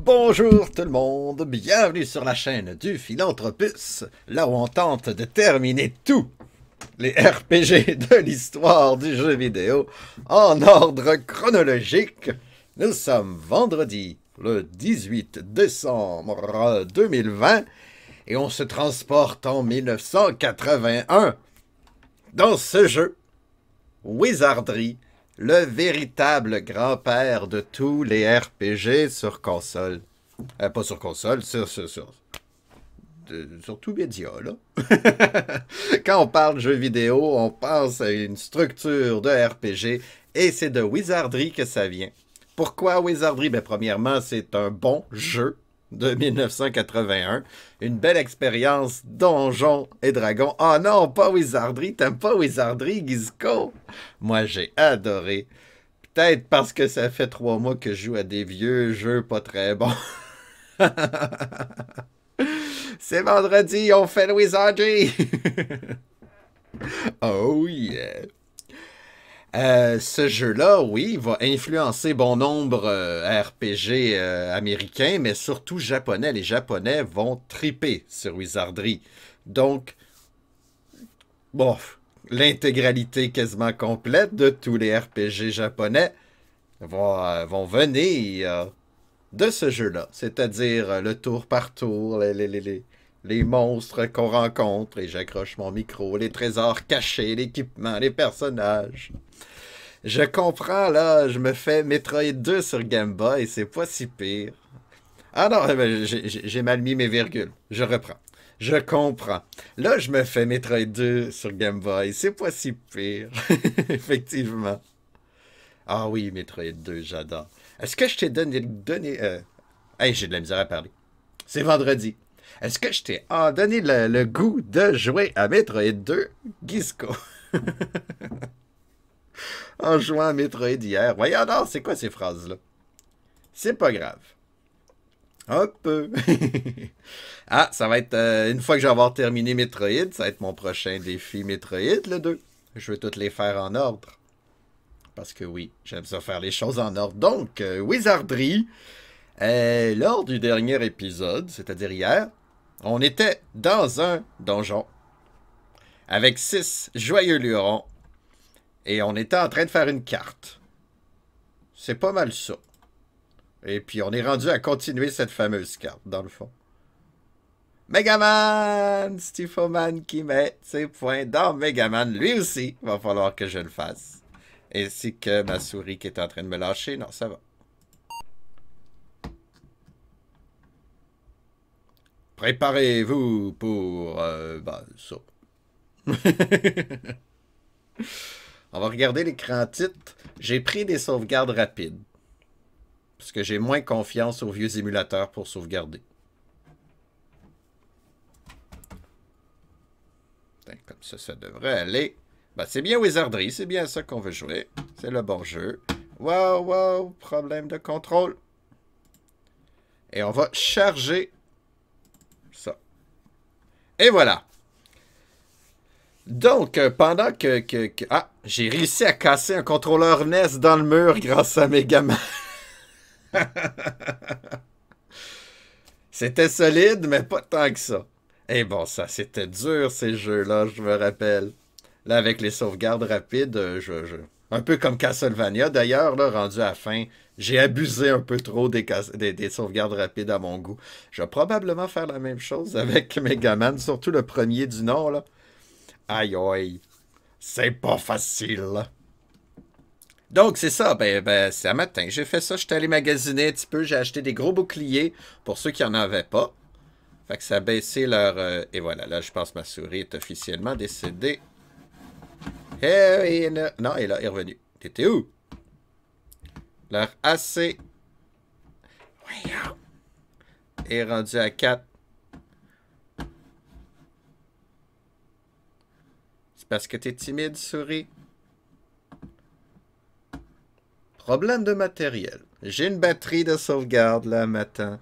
Bonjour tout le monde, bienvenue sur la chaîne du Philanthropus, là où on tente de terminer tous les RPG de l'histoire du jeu vidéo en ordre chronologique. Nous sommes vendredi, le 18 décembre 2020, et on se transporte en 1981 dans ce jeu, Wizardry, le véritable grand-père de tous les RPG sur console. Pas sur console, sur tout média, là. Quand on parle de jeux vidéo, on pense à une structure de RPG, et c'est de Wizardry que ça vient. Pourquoi Wizardry? Ben, premièrement, c'est un bon jeu de 1981. Une belle expérience Donjons et Dragons. Oh non, pas Wizardry. T'aimes pas Wizardry, Gizko? Moi, j'ai adoré. Peut-être parce que ça fait 3 mois que je joue à des vieux jeux pas très bons. C'est vendredi, on fait le Wizardry. Oh yeah. Ce jeu-là, oui, va influencer bon nombre RPG américains, mais surtout japonais. Les Japonais vont triper sur Wizardry. Donc, bon, l'intégralité quasiment complète de tous les RPG japonais vont venir de ce jeu-là. C'est-à-dire le tour par tour, les monstres qu'on rencontre, et j'accroche mon micro, les trésors cachés, l'équipement, les personnages. Je comprends, là, je me fais Metroid 2 sur Game Boy, c'est pas si pire. Ah non, j'ai mal mis mes virgules. Je reprends. Je comprends. Là, je me fais Metroid 2 sur Game Boy, c'est pas si pire. Effectivement. Ah oui, Metroid 2, j'adore. Est-ce que je t'ai donné... Hey, j'ai de la misère à parler. C'est vendredi. Est-ce que je t'ai donné le goût de jouer à Metroid 2, Gizko? En jouant à Metroid hier. Voyons donc, c'est quoi ces phrases-là? C'est pas grave. Un peu. Ah, ça va être... une fois que je vais avoir terminé Metroid, ça va être mon prochain défi Metroid, le 2. Je veux toutes les faire en ordre. Parce que oui, j'aime ça faire les choses en ordre. Donc, Wizardry, lors du dernier épisode, c'est-à-dire hier, on était dans un donjon avec 6 joyeux lurons. Et on était en train de faire une carte. C'est pas mal ça. Et puis on est rendu à continuer cette fameuse carte, dans le fond. Megaman! Stifoman qui met ses points dans Megaman. Lui aussi, il va falloir que je le fasse. Ainsi que ma souris qui est en train de me lâcher. Non, ça va. Préparez-vous pour... ça. On va regarder l'écran titre. J'ai pris des sauvegardes rapides. Parce que j'ai moins confiance aux vieux émulateurs pour sauvegarder. Comme ça, ça devrait aller. Ben, c'est bien Wizardry, c'est bien ça qu'on veut jouer. C'est le bon jeu. Wow, wow, problème de contrôle. Et on va charger ça. Et voilà. Donc, pendant ah, j'ai réussi à casser un contrôleur NES dans le mur grâce à Megaman. C'était solide, mais pas tant que ça. Et bon, ça, c'était dur, ces jeux-là, je me rappelle. Là, avec les sauvegardes rapides, un peu comme Castlevania, d'ailleurs, là, rendu à la fin, j'ai abusé un peu trop des sauvegardes rapides à mon goût. Je vais probablement faire la même chose avec Megaman, surtout le premier du nom, là. Aïe aïe, c'est pas facile. Donc c'est ça, c'est à matin. J'ai fait ça, j'étais allé magasiner un petit peu, j'ai acheté des gros boucliers pour ceux qui en avaient pas. Fait que ça a baissé leur... et voilà, là je pense que ma souris est officiellement décédée. Hey, non, elle est revenue. T'étais où? Leur AC est rendu à 4. Parce que t'es timide, souris. Problème de matériel. J'ai une batterie de sauvegarde, là, matin.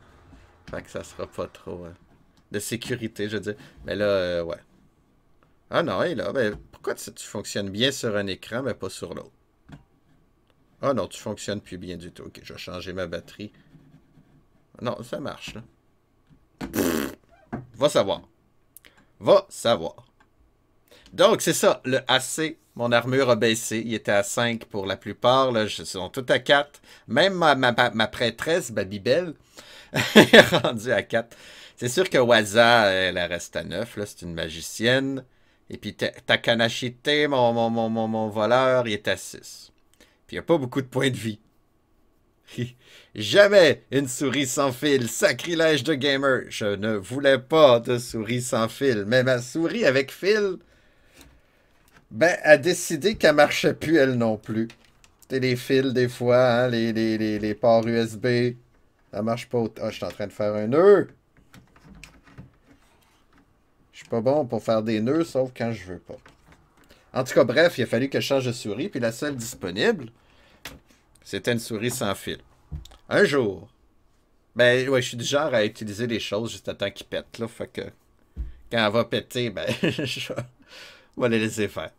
Fait que ça sera pas trop... de sécurité, je veux dire. Mais là, ouais. Ah non, et là, pourquoi tu fonctionnes bien sur un écran, mais pas sur l'autre? Ah non, tu fonctionnes plus bien du tout. Ok, je vais changer ma batterie. Non, ça marche, là. Va savoir. Va savoir. Donc, c'est ça. Le AC, mon armure a baissé. Il était à 5 pour la plupart. Là, ils sont tous à 4. Même ma prêtresse, Babybel, est rendue à 4. C'est sûr que Waza, elle reste à 9. C'est une magicienne. Et puis Takanashite, mon voleur, il est à 6. Puis il n'y a pas beaucoup de points de vie. Jamais une souris sans fil. Sacrilège de gamer. Je ne voulais pas de souris sans fil. Mais ma souris avec fil, ben, a décidé qu'elle marchait plus, elle non plus. Tu sais, les fils, des fois, hein, les ports USB, ça marche pas. Ah, je suis en train de faire un nœud. Je suis pas bon pour faire des nœuds, sauf quand je veux pas. En tout cas, bref, il a fallu que je change de souris, puis la seule disponible, c'était une souris sans fil. Un jour, ben, ouais, je suis du genre à utiliser les choses juste à temps qu'ils pètent, là. Fait que, quand elle va péter, ben, je vais les laisser faire.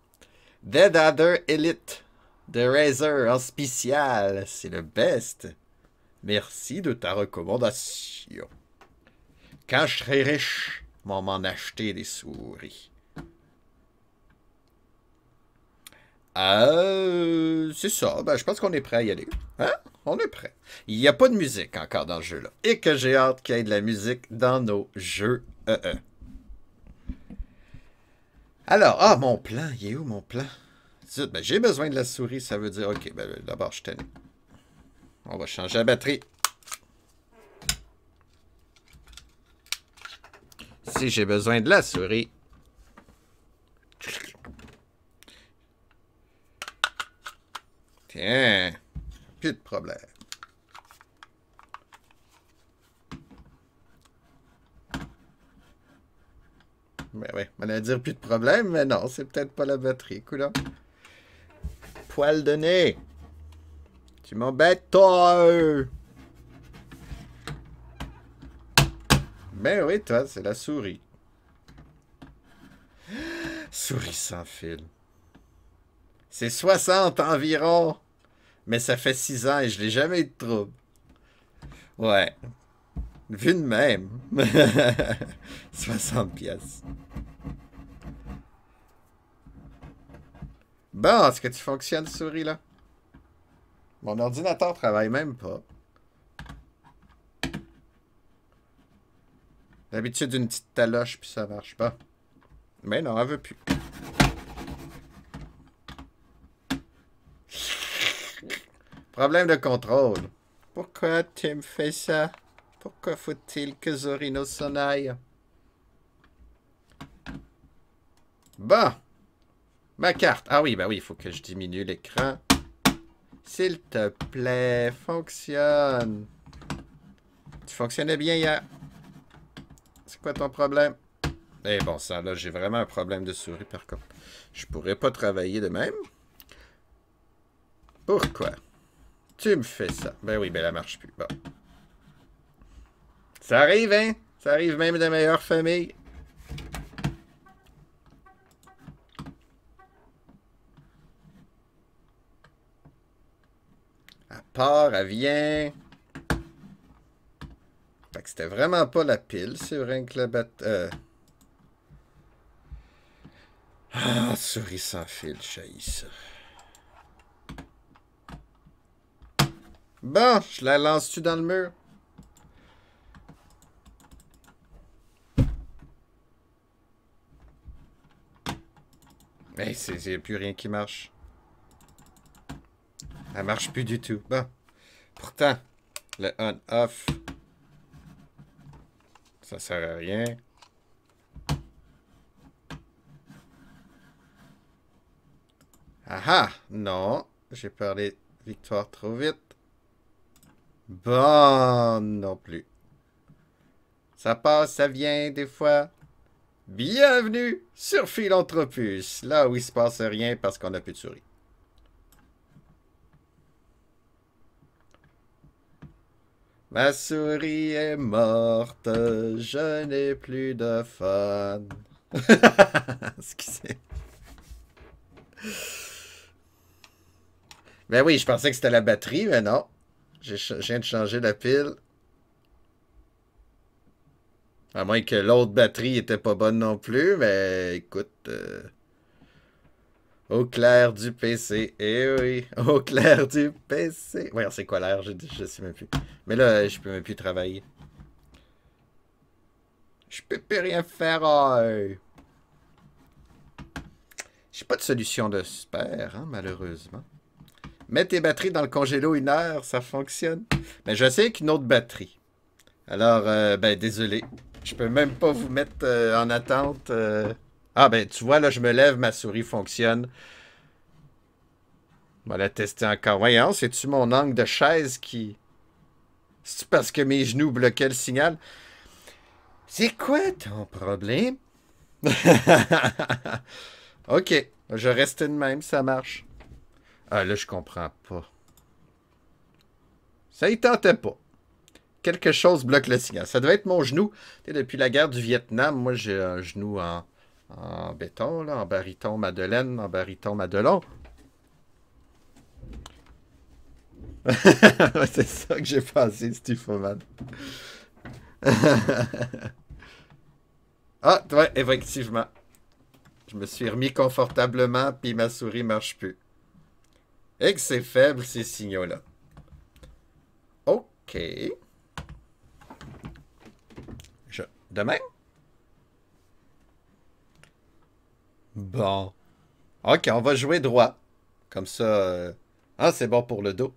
Dead Adder Elite de Razer en spécial. C'est le best. Merci de ta recommandation. Quand je serai riche, on va m'en acheter des souris. C'est ça. Ben, je pense qu'on est prêt à y aller. Hein? On est prêt. Il n'y a pas de musique encore dans le jeu-là. Et que j'ai hâte qu'il y ait de la musique dans nos jeux. Alors, ah, mon plan. Il est où mon plan? Ben, j'ai besoin de la souris. Ça veut dire, OK, ben, d'abord, je tenais. On va changer la batterie. Si j'ai besoin de la souris. Tiens, plus de problème. Ben oui, on allait dire plus de problème, mais non, c'est peut-être pas la batterie, coulon. Poil de nez. Tu m'embêtes, toi. Ben oui, toi, c'est la souris. Souris sans fil. C'est 60 environ. Mais ça fait 6 ans et je n'ai jamais eu de trouble. Ouais. Vu de même. 60 pièces. Bon, est-ce que tu fonctionnes, souris, là? Mon ordinateur travaille même pas. D'habitude, une petite taloche, puis ça marche pas. Mais non, elle veut plus. Problème de contrôle. Pourquoi tu me fais ça? Pourquoi faut-il que Zorino s'en aille? Bon. Ma carte. Ah oui, ben oui, il faut que je diminue l'écran. S'il te plaît, fonctionne. Tu fonctionnais bien hier. C'est quoi ton problème? Eh bon, ça, là, j'ai vraiment un problème de souris, par contre. Je pourrais pas travailler de même. Pourquoi? Tu me fais ça. Ben oui, ben elle marche plus. Bon. Ça arrive, hein? Ça arrive même de meilleures familles. Elle part, elle vient. Fait que c'était vraiment pas la pile, c'est vrai que la Ah, souris sans fil, j'haïs ça. Bon, je la lance-tu dans le mur? Hey, il n'y a plus rien qui marche. Elle marche plus du tout. Bon. Pourtant, le on-off, ça sert à rien. Ah ah! Non, j'ai parlé victoire trop vite. Bon, non plus. Ça passe, ça vient des fois. Bienvenue sur Philanthropus, là où il se passe rien parce qu'on n'a plus de souris. Ma souris est morte, je n'ai plus de fun. Excusez. Ben oui, je pensais que c'était la batterie, mais non. Je viens de changer la pile. À moins que l'autre batterie était pas bonne non plus, mais écoute... Au clair du PC, eh oui, au clair du PC. Voyons, c'est quoi l'air? Je sais même plus. Mais là, je peux même plus travailler. Je peux plus rien faire. J'ai pas de solution de super, hein, malheureusement. Mets tes batteries dans le congélo 1 heure, ça fonctionne. Mais je sais qu'une autre batterie. Alors, ben, désolé. Je peux même pas vous mettre en attente. Ah, ben, tu vois, là, je me lève, ma souris fonctionne. On va la tester encore. Voyons, c'est-tu mon angle de chaise qui... C'est parce que mes genoux bloquaient le signal? C'est quoi ton problème? Ok, je reste de même, ça marche. Ah, là, je comprends pas. Ça y tentait pas. Quelque chose bloque le signal. Ça devait être mon genou. Tu sais, depuis la guerre du Vietnam, moi, j'ai un genou en béton, là, en baryton Madeleine, en baryton Madelon. C'est ça que j'ai pensé, Stéphane. Ah, ouais, effectivement. Je me suis remis confortablement, puis ma souris marche plus. Et que c'est faible, ces signaux-là. OK. Demain? Bon. OK, on va jouer droit. Comme ça... Ah, c'est bon pour le dos.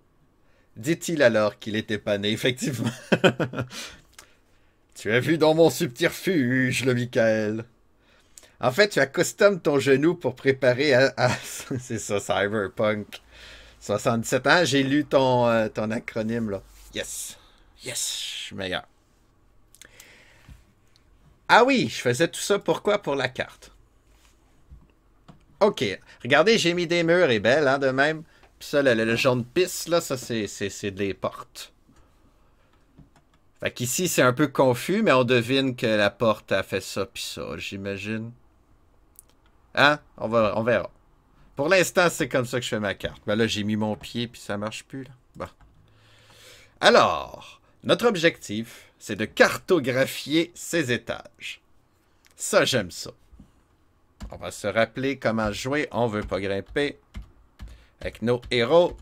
Dit-il alors qu'il était pas né, effectivement. Tu as vu dans mon subterfuge, le Michael. En fait, tu accustomes ton genou pour préparer c'est ça, Cyberpunk 77 ans. J'ai lu ton acronyme, là. Yes. Yes, je suis meilleur. Ah oui, je faisais tout ça pourquoi? Pour la carte. OK. Regardez, j'ai mis des murs et belle, hein, de même. Puis ça, le jaune pisse, là, ça, c'est des portes. Fait qu'ici, c'est un peu confus, mais on devine que la porte a fait ça puis ça, j'imagine. Hein? On verra. Pour l'instant, c'est comme ça que je fais ma carte. Ben là, j'ai mis mon pied puis ça marche plus, là. Bon. Alors, notre objectif, c'est de cartographier ces étages. Ça, j'aime ça. On va se rappeler comment jouer. On veut pas grimper. Avec nos héros.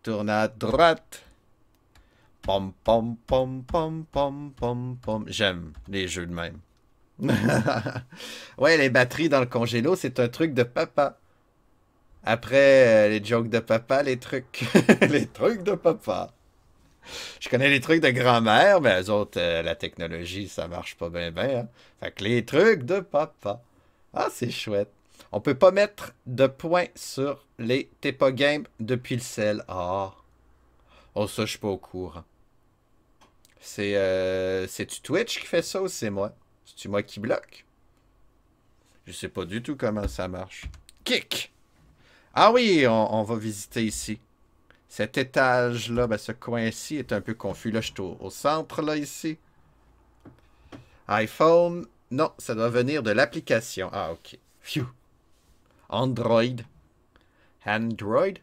Tourne à droite. Pom, pom, pom, pom, pom, pom, pom. J'aime les jeux de même. Ouais, les batteries dans le congélo, c'est un truc de papa. Après, les jokes de papa, les trucs. Les trucs de papa. Je connais les trucs de grand-mère, mais eux autres, la technologie, ça marche pas bien, bien. Hein? Fait que les trucs de papa. Ah, c'est chouette. On peut pas mettre de points sur les T'es pas game depuis le sel. Ah. Oh, ça, je suis pas au courant. C'est-tu Twitch qui fait ça ou c'est moi? C'est-tu moi qui bloque? Je sais pas du tout comment ça marche. Kick! Ah oui, on va visiter ici. Cet étage-là, ben, ce coin-ci est un peu confus. Là, je suis au centre, là, ici. iPhone. Non, ça doit venir de l'application. Ah, OK. Phew. Android. Android.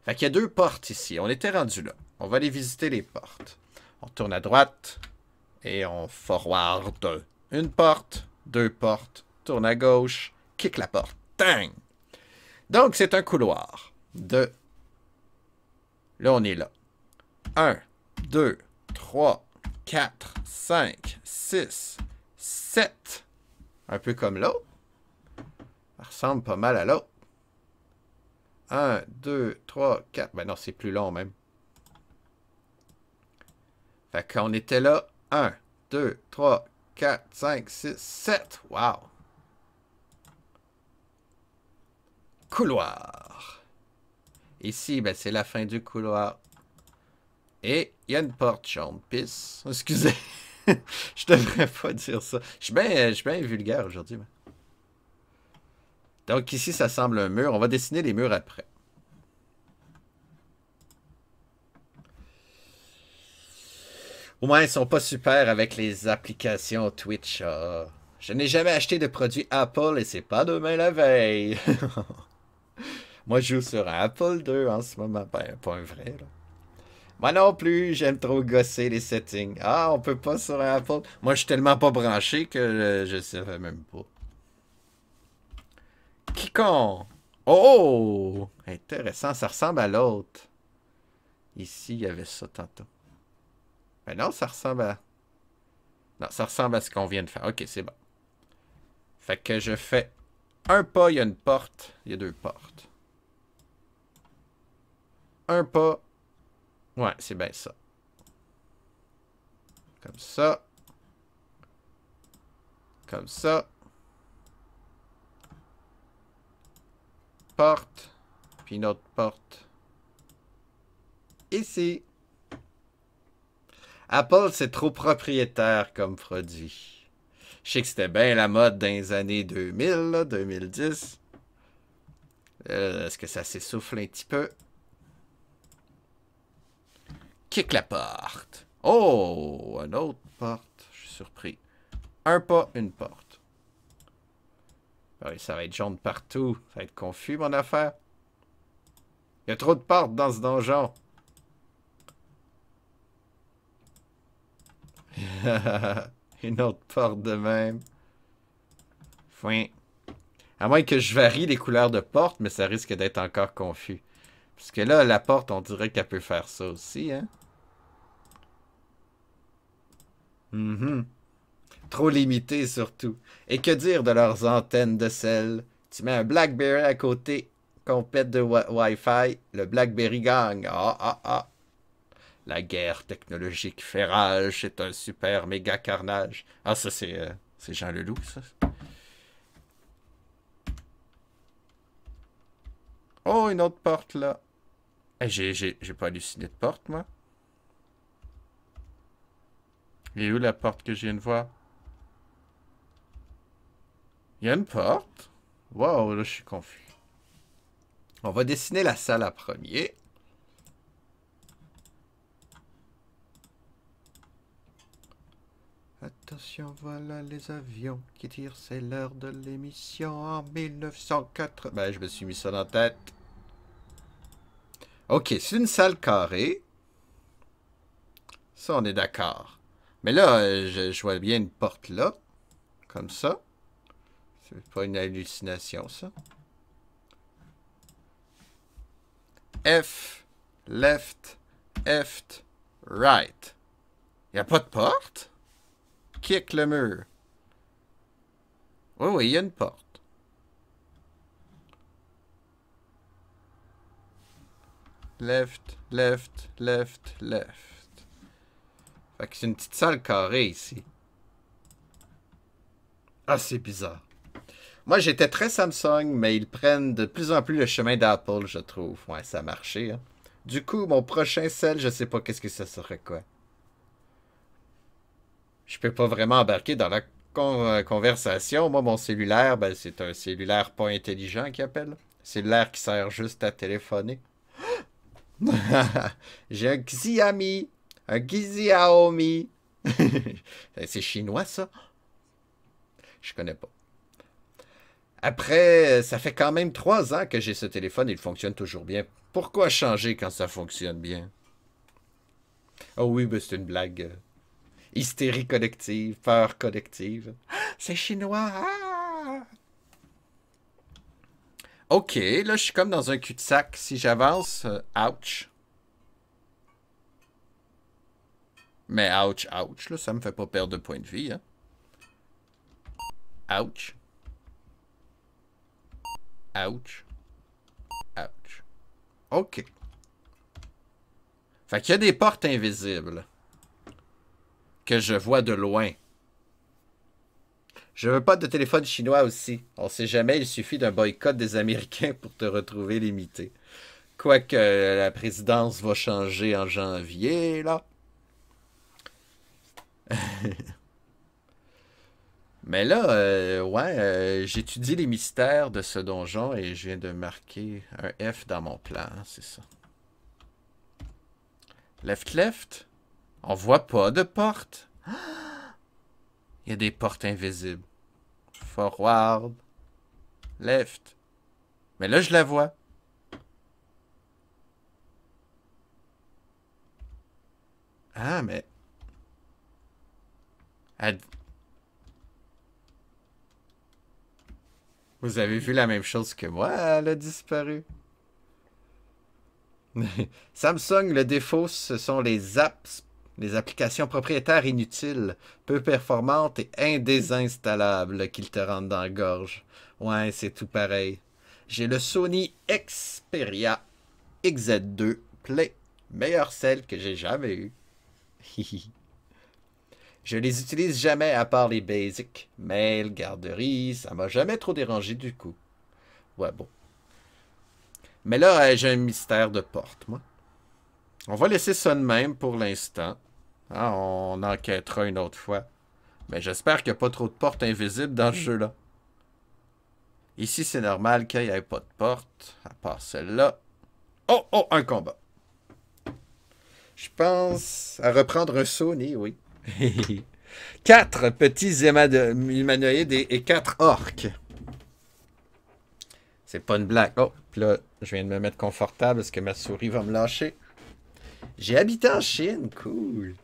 Fait qu'il y a 2 portes ici. On était rendu là. On va aller visiter les portes. On tourne à droite. Et on forward. 1 porte. 2 portes. Tourne à gauche. Kick la porte. Tang! Donc, c'est un couloir de... Là, on est là. 1, 2, 3, 4, 5, 6, 7. Un peu comme l'autre. Ça ressemble pas mal à l'autre. 1, 2, 3, 4. Ben non, c'est plus long même. Fait qu'on était là. 1, 2, 3, 4, 5, 6, 7. Wow! Couloir. Ici, ben, c'est la fin du couloir. Et il y a une porte jaune. Pisse. Excusez. Je devrais pas dire ça. Je suis bien vulgaire aujourd'hui. Donc ici, ça semble un mur. On va dessiner les murs après. Au moins, ils sont pas super avec les applications Twitch. Ah. Je n'ai jamais acheté de produit Apple et c'est pas demain la veille. Moi, je joue sur un Apple II en ce moment. Ben, pas un vrai, là. Moi non plus, j'aime trop gosser les settings. Ah, on peut pas sur Apple. Moi, je suis tellement pas branché que je savais même pas. Kikon! Oh! Intéressant, ça ressemble à l'autre. Ici, il y avait ça tantôt. Mais non, ça ressemble à... Non, ça ressemble à ce qu'on vient de faire. Ok, c'est bon. Fait que je fais un pas, il y a une porte. Il y a deux portes. Un pas. Ouais, c'est bien ça. Comme ça. Comme ça. Porte. Puis une autre porte. Ici. Apple, c'est trop propriétaire comme produit. Je sais que c'était bien la mode dans les années 2000, là, 2010. Est-ce que ça s'essouffle un petit peu? Kick la porte. Oh, une autre porte. Je suis surpris. Un pas, une porte. Ah oui, ça va être jaune partout. Ça va être confus, mon affaire. Il y a trop de portes dans ce donjon. Une autre porte de même. Foin. À moins que je varie les couleurs de porte, mais ça risque d'être encore confus. Parce que là, la porte, on dirait qu'elle peut faire ça aussi, hein? Mhm. Trop limité, surtout. Et que dire de leurs antennes de sel? Tu mets un BlackBerry à côté, complète de Wi-Fi, le BlackBerry gagne. Ah, ah, ah. La guerre technologique fait rage, c'est un super méga carnage. Ah, ça, c'est Jean Leloup, ça. Oh, une autre porte, là. Eh, j'ai pas halluciné de porte, moi. Et où la porte que je viens de voir? Il y a une porte? Wow, là, je suis confus. On va dessiner la salle à premier. Attention, voilà les avions qui tirent, c'est l'heure de l'émission en 1904. Ben, je me suis mis ça dans la tête. Ok, c'est une salle carrée. Ça, on est d'accord. Mais là, je vois bien une porte là. Comme ça. C'est pas une hallucination, ça. F, left, F, right. Y a pas de porte? Kick le mur. Oui, oui, il y a une porte. Left, left, left, left. Fait que c'est une petite salle carrée ici. Ah, c'est bizarre. Moi, j'étais très Samsung, mais ils prennent de plus en plus le chemin d'Apple, je trouve. Ouais, ça a marché, hein. Du coup, mon prochain sel, je sais pas qu'est-ce que ça serait quoi. Je peux pas vraiment embarquer dans la conversation. Moi, mon cellulaire, ben, c'est un cellulaire pas intelligent qui appelle. Cellulaire qui sert juste à téléphoner. J'ai un Xiaomi. Un Xiaomi. C'est chinois, ça? Je connais pas. Après, ça fait quand même 3 ans que j'ai ce téléphone et il fonctionne toujours bien. Pourquoi changer quand ça fonctionne bien? Oh oui, ben c'est une blague. Hystérie collective, peur collective. C'est chinois! Ah! Ok, là je suis comme dans un cul-de-sac. Si j'avance, ouch. Mais ouch, ouch, là, ça me fait pas perdre de points de vie, hein. Ouch. Ouch. Ouch. Ok. Fait qu'il y a des portes invisibles que je vois de loin. Je veux pas de téléphone chinois aussi. On sait jamais, il suffit d'un boycott des Américains pour te retrouver limité. Quoique la présidence va changer en janvier, là. Mais là, ouais, j'étudie les mystères de ce donjon et je viens de marquer un F dans mon plan, c'est ça. Left, left. On voit pas de porte. Il y a des portes invisibles. Forward. Left. Mais là, je la vois. Ah, mais... Ad- Vous avez vu la même chose que moi, elle a disparu. Samsung, le défaut, ce sont les apps, les applications propriétaires inutiles, peu performantes et indésinstallables qu'ils te rendent dans la gorge. Ouais, c'est tout pareil. J'ai le Sony Xperia XZ2 Play, meilleure selle que j'ai jamais eue. Je les utilise jamais à part les basics. Mail, garderie, ça m'a jamais trop dérangé du coup. Ouais, bon. Mais là, j'ai un mystère de porte, moi. On va laisser ça de même pour l'instant. Hein, on enquêtera une autre fois. Mais j'espère qu'il n'y a pas trop de portes invisibles dans ce jeu-là. Ici, c'est normal qu'il n'y ait pas de porte, à part celle-là. Oh, oh, un combat. Je pense à reprendre un Sony, oui. 4 petits humanoïdes et 4 orques. C'est pas une blague. Oh, puis là, je viens de me mettre confortable parce que ma souris va me lâcher. J'ai habité en Chine, cool.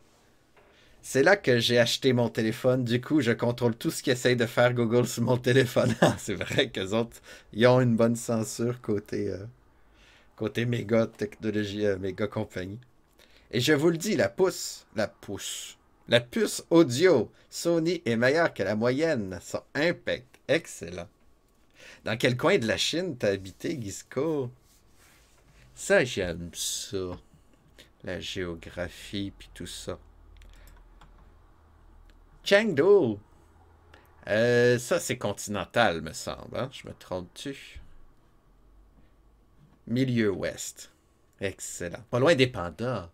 C'est là que j'ai acheté mon téléphone. Du coup, je contrôle tout ce qu'essaye de faire Google sur mon téléphone. C'est vrai qu'eux autres, ils ont une bonne censure côté méga technologie, méga compagnie. Et je vous le dis, la puce audio Sony est meilleure que la moyenne. Sont impec, excellent. Dans quel coin de la Chine t'as habité, Gisco? Ça, j'aime ça. La géographie, puis tout ça. Chengdu. Ça, c'est continental, me semble. Hein? Je me trompe-tu? Milieu ouest. Excellent. Pas loin des pandas.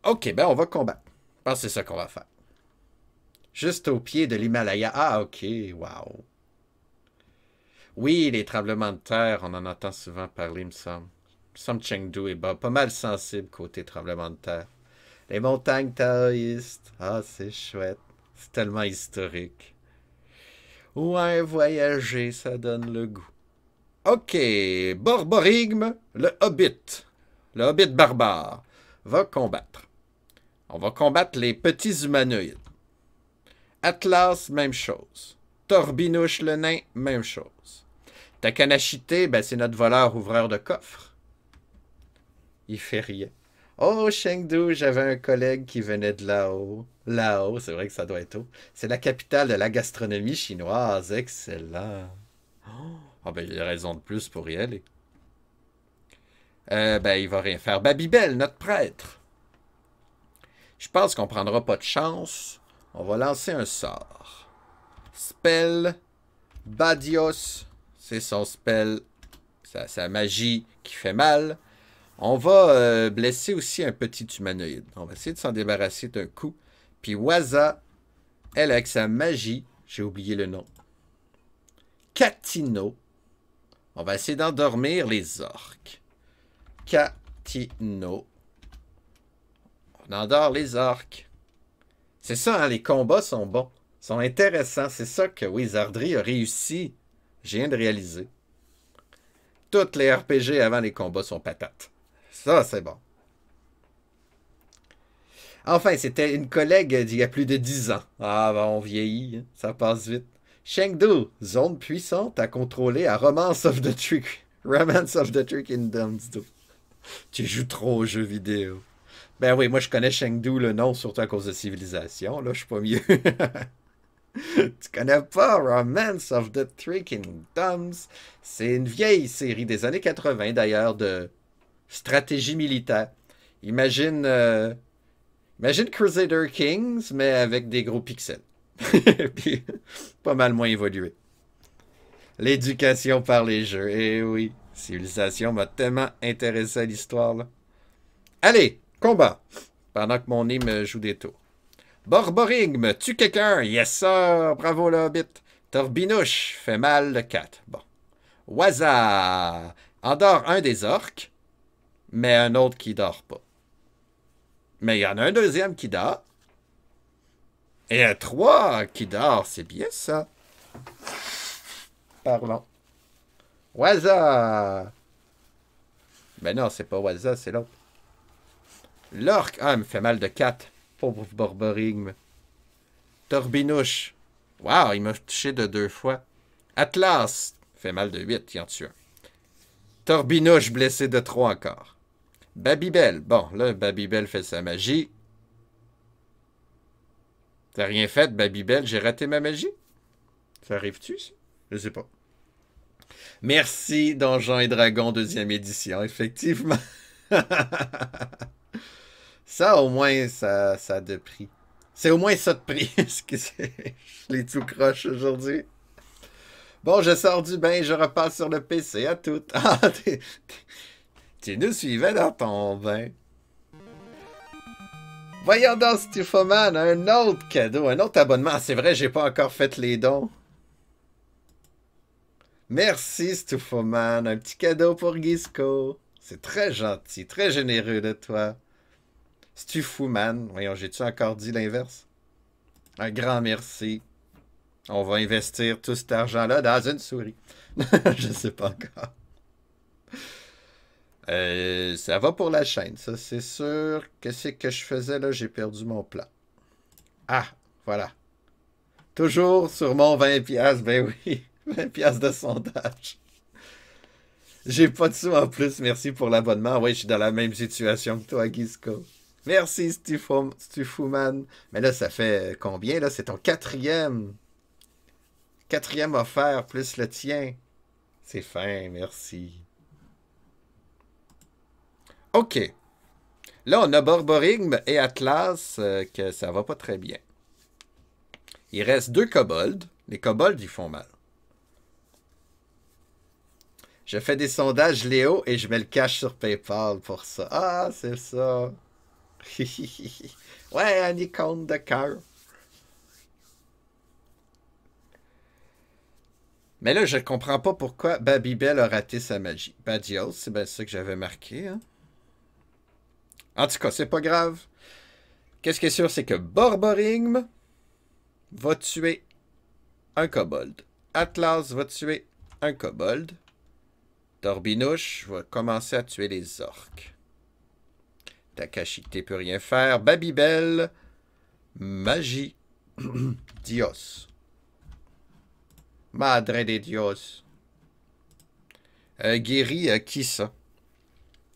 Ok, ben on va combattre. Je pense que c'est ça qu'on va faire. Juste au pied de l'Himalaya. Ah, ok, wow. Oui, les tremblements de terre, on en entend souvent parler, me semble. Il me semble que Chengdu est pas mal sensible côté tremblement de terre. Les montagnes taoïstes. Ah, c'est chouette. C'est tellement historique. Ouais, voyager, ça donne le goût. Ok, Borborigme, le Hobbit. Le Hobbit barbare va combattre. On va combattre les petits humanoïdes. Atlas, même chose. Torbinouche le nain, même chose. Takanashite, ben c'est notre voleur ouvreur de coffre. Il fait rien. Oh, Chengdu, j'avais un collègue qui venait de là-haut. Là-haut, c'est vrai que ça doit être haut. C'est la capitale de la gastronomie chinoise. Excellent. Oh, ben, il y a raison de plus pour y aller. Ben, il va rien faire. Babybel, notre prêtre. Je pense qu'on prendra pas de chance. On va lancer un sort. Spell Badios. C'est son spell. Sa magie qui fait mal. On va blesser aussi un petit humanoïde. On va essayer de s'en débarrasser d'un coup. Puis Waza, elle avec sa magie, j'ai oublié le nom. Catino. On va essayer d'endormir les orques. Catino. On endort les orques. C'est ça, hein, les combats sont bons. Sont intéressants. C'est ça que Wizardry a réussi. Je viens de réaliser. Toutes les RPG avant les combats sont patates. Ça, c'est bon. Enfin, c'était une collègue d'il y a plus de 10 ans. Ah, ben, on vieillit, hein, ça passe vite. Chengdu, zone puissante à contrôler à Romance of the Three Kingdoms. Tu joues trop aux jeux vidéo. Ben oui, moi je connais Chengdu le nom, surtout à cause de Civilisation. Là, je suis pas mieux. Tu connais pas Romance of the Three Kingdoms? C'est une vieille série des années 80 d'ailleurs de stratégie militaire. Imagine Crusader Kings, mais avec des gros pixels. Puis, pas mal moins évolué. L'éducation par les jeux. Eh oui, Civilisation m'a tellement intéressé à l'histoire, là. Allez, combat! Pendant que mon nez me joue des tours. Borborigme, tue quelqu'un! Yes, sir! Bravo, le hobbit! Torbinouche, fait mal le 4. Bon. Waza! Endort un des orques, mais un autre qui dort pas. Mais il y en a un deuxième qui dort. Et un 3 qui dort, c'est bien ça. Parlons. Waza! Ben non, c'est pas Waza, c'est l'autre. L'orque! Ah, elle me fait mal de 4. Pauvre Borborigme. Torbinouche. Wow, il m'a touché de 2 fois. Atlas. Fait mal de 8, il en tue un. Torbinouche, blessé de 3 encore. Babybel. Bon, là, Babybel fait sa magie. T'as rien fait, Babybel? J'ai raté ma magie? Ça arrive-tu, ça? Je sais pas. Merci, Donjons et Dragons, 2e édition, effectivement. Ça, au moins, ça a de prix. C'est au moins ça de prix. Je l'ai tout croche aujourd'hui. Bon, je sors du bain, je repasse sur le PC à tout. Ah, tu nous suivais dans ton bain. Voyons donc, Stufoman, un autre cadeau, un autre abonnement. C'est vrai, j'ai pas encore fait les dons. Merci, Stufoman. Un petit cadeau pour Gisco. C'est très gentil, très généreux de toi. Stufoman. Voyons, j'ai-tu encore dit l'inverse? Un grand merci. On va investir tout cet argent-là dans une souris. Je sais pas encore. Ça va pour la chaîne, ça, c'est sûr. Qu'est-ce que je faisais là? J'ai perdu mon plan. Ah, voilà. Toujours sur mon 20$, ben oui. 20$ de sondage. J'ai pas de sous en plus, merci pour l'abonnement. Oui, je suis dans la même situation que toi, Gisco. Merci, Stufuman. Mais là, ça fait combien, là? C'est ton 4e. 4e offert, plus le tien. C'est fin, merci. OK. Là, on a Borborigme et Atlas, que ça va pas très bien. Il reste 2 kobolds. Les kobolds, ils font mal. Je fais des sondages Léo et je mets le cash sur PayPal pour ça. Ah, c'est ça. Ouais, un icône de cœur. Mais là, je comprends pas pourquoi Babybel a raté sa magie. Badios, c'est bien ça que j'avais marqué. Hein? En tout cas, c'est pas grave. Qu'est-ce qui est sûr, c'est que Borborigme va tuer un kobold. Atlas va tuer un kobold. Torbinouche va commencer à tuer les orques. Takashite peut rien faire. Babybel, magie, Dios. Madre de Dios. Guéri, qui ça?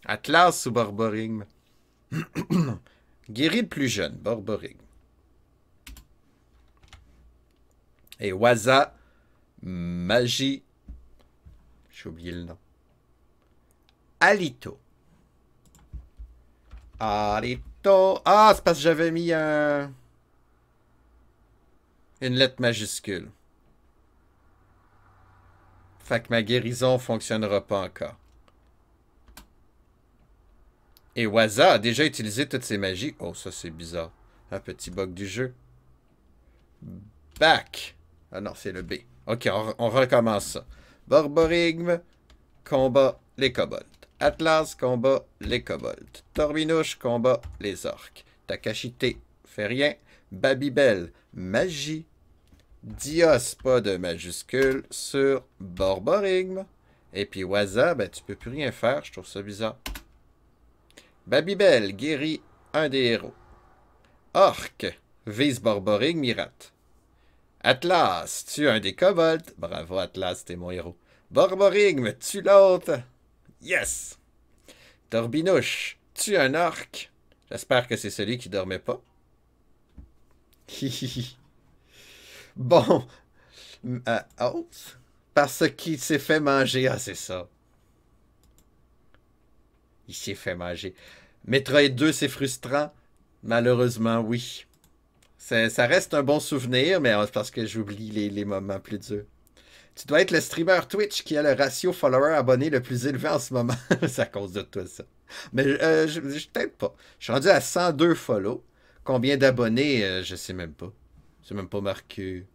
Atlas ou Borborigme? Guéri le plus jeune, Borborigme. Et Waza, magie. J'ai oublié le nom. Alito. Alito. Ah, c'est parce que j'avais mis une lettre majuscule. Fait que ma guérison ne fonctionnera pas encore. Et Waza a déjà utilisé toutes ses magies. Oh, ça c'est bizarre. Un petit bug du jeu. Back. Ah non, c'est le B. Ok, on recommence ça. Borborigme combat les kobolds. Atlas combat les kobolds. Torbinouche combat les orques. Takashite fait rien. Babybel, magie. Dios, pas de majuscule, sur Borborigme. Et puis Waza, ben tu peux plus rien faire, je trouve ça bizarre. Babybel guérit un des héros. Orque vise Borborigme, il rate. Atlas tue un des kobolds. Bravo Atlas, t'es mon héros. Borborigme tue l'autre. Yes! Torbinouche tue un orque. J'espère que c'est celui qui dormait pas. Bon. Oh, parce qu'il s'est fait manger. Ah, c'est ça. Il s'est fait manger. Metroid 2, c'est frustrant. Malheureusement, oui. Ça reste un bon souvenir, mais c'est parce que j'oublie les moments plus durs. Tu dois être le streamer Twitch qui a le ratio follower-abonné le plus élevé en ce moment. C'est à cause de toi, ça. Mais je peut-être pas. Je suis rendu à 102 follow. Combien d'abonnés, je sais même pas. C'est même pas marqué.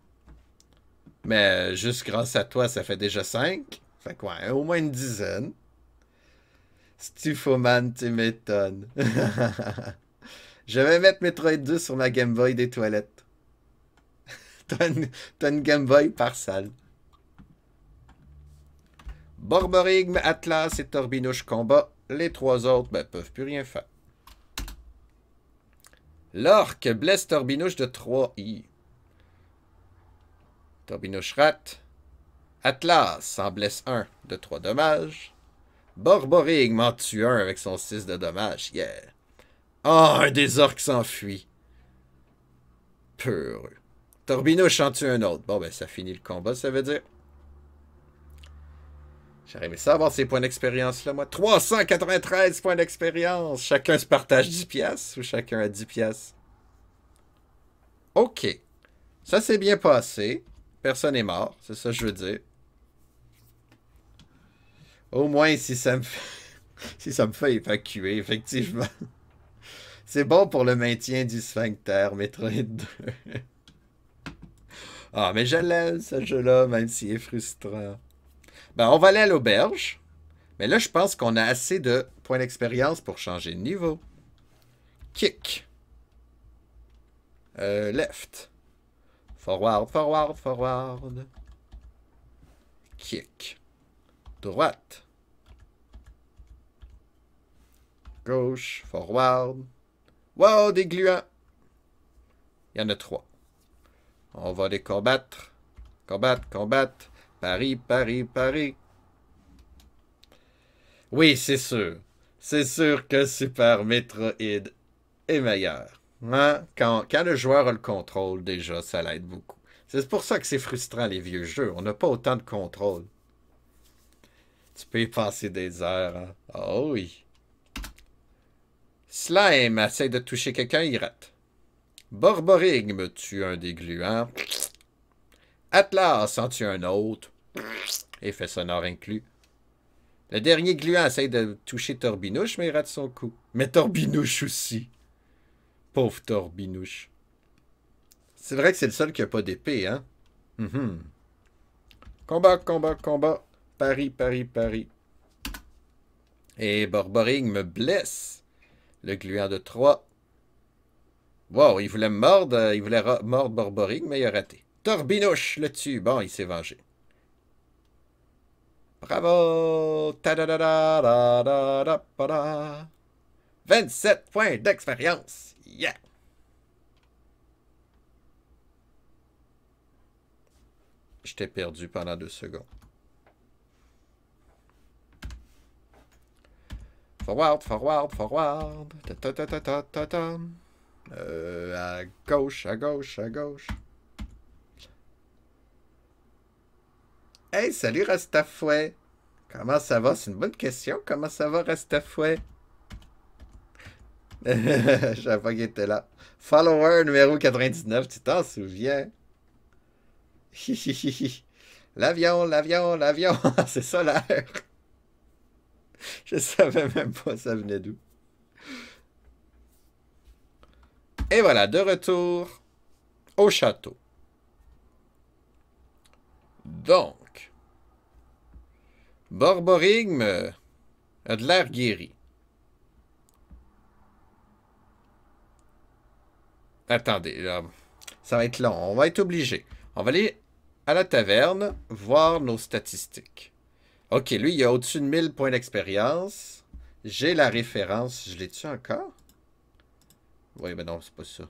Mais juste grâce à toi, ça fait déjà 5. Fait quoi, au moins une dizaine. Stufoman, tu m'étonnes. Je vais mettre Metroid 2 sur ma Game Boy des toilettes. T'as une Game Boy par salle. Borborigme, Atlas et Torbinouche combat. Les trois autres, ben, peuvent plus rien faire. L'orque blesse Torbinouche de 3 I. Torbinouche rate. Atlas en blesse 1 de 3 dommages. Borborigme en tue 1 avec son 6 de dommages. Yeah. Oh, un des orques s'enfuit. Peureux. Torbinouche en tue un autre. Bon, ben, ça finit le combat, ça veut dire. J'aurais aimé ça avoir ces points d'expérience là, moi. 393 points d'expérience. Chacun se partage 10 piastres ou chacun a 10 piastres. OK. Ça s'est bien passé. Personne n'est mort. C'est ça que je veux dire. Au moins, si ça me fait, si ça me fait évacuer, effectivement. C'est bon pour le maintien du sphincter, Metroid 2. Ah, mais je l'aime, ce jeu-là, même s'il est frustrant. Ben, on va aller à l'auberge. Mais là, je pense qu'on a assez de points d'expérience pour changer de niveau. Kick. Left. Forward, forward, forward. Kick. Droite. Gauche, forward. Wow, des gluants. Il y en a 3. On va les combattre. Combattre, combattre. Paris, Paris, Paris. Oui, c'est sûr. C'est sûr que Super Metroid est meilleur. Hein? Quand le joueur a le contrôle, déjà, ça l'aide beaucoup. C'est pour ça que c'est frustrant, les vieux jeux. On n'a pas autant de contrôle. Tu peux y passer des heures. Hein? Oh oui. Slime essaie de toucher quelqu'un, il rate. Borborigme tue un des gluants. Atlas en tue un autre. Effet sonore inclus. Le dernier gluant essaie de toucher Torbinouche, mais il rate son coup. Mais Torbinouche aussi. Pauvre Torbinouche. C'est vrai que c'est le seul qui n'a pas d'épée, hein? Combat, combat, combat. Paris, Paris, Paris. Et Borborigme me blesse. Le gluant de 3. Wow, il voulait me mordre. Il voulait mordre Borborigme, mais il a raté. Torbinouche le tue. Bon, il s'est vengé. Bravo! 27 points d'expérience. Yeah! Je t'ai perdu pendant 2 secondes. Forward, forward, forward. À gauche, à gauche, à gauche. Hey, salut Rastafouet. Comment ça va? C'est une bonne question. Comment ça va, Rastafouet? Je savais pas qu'il était là. Follower numéro 99, tu t'en souviens? L'avion, l'avion, l'avion. C'est ça l'air. Je savais même pas ça venait d'où. Et voilà, de retour au château. Donc, Borborigme a de l'air guéri. Attendez, là, ça va être long. On va être obligé. On va aller à la taverne, voir nos statistiques. OK, lui, il a au-dessus de 1000 points d'expérience. J'ai la référence. Je l'ai-tu encore? Oui, mais non, c'est pas ça.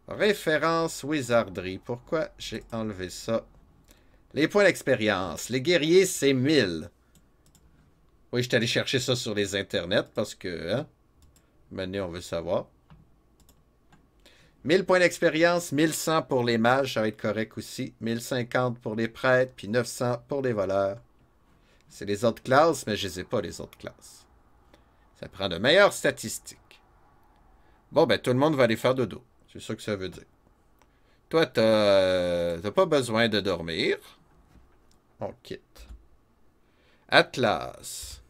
Référence wizardry. Pourquoi j'ai enlevé ça? Les points d'expérience. Les guerriers, c'est 1000. Oui, je suis allé chercher ça sur les internets parce que, hein, maintenant, on veut savoir. 1000 points d'expérience, 1100 pour les mages, ça va être correct aussi. 1050 pour les prêtres, puis 900 pour les voleurs. C'est les autres classes, mais je les ai pas, les autres classes. Ça prend de meilleures statistiques. Bon, ben, tout le monde va aller faire dodo. C'est ça que ça veut dire. Toi, t'as pas besoin de dormir. On quitte. Atlas.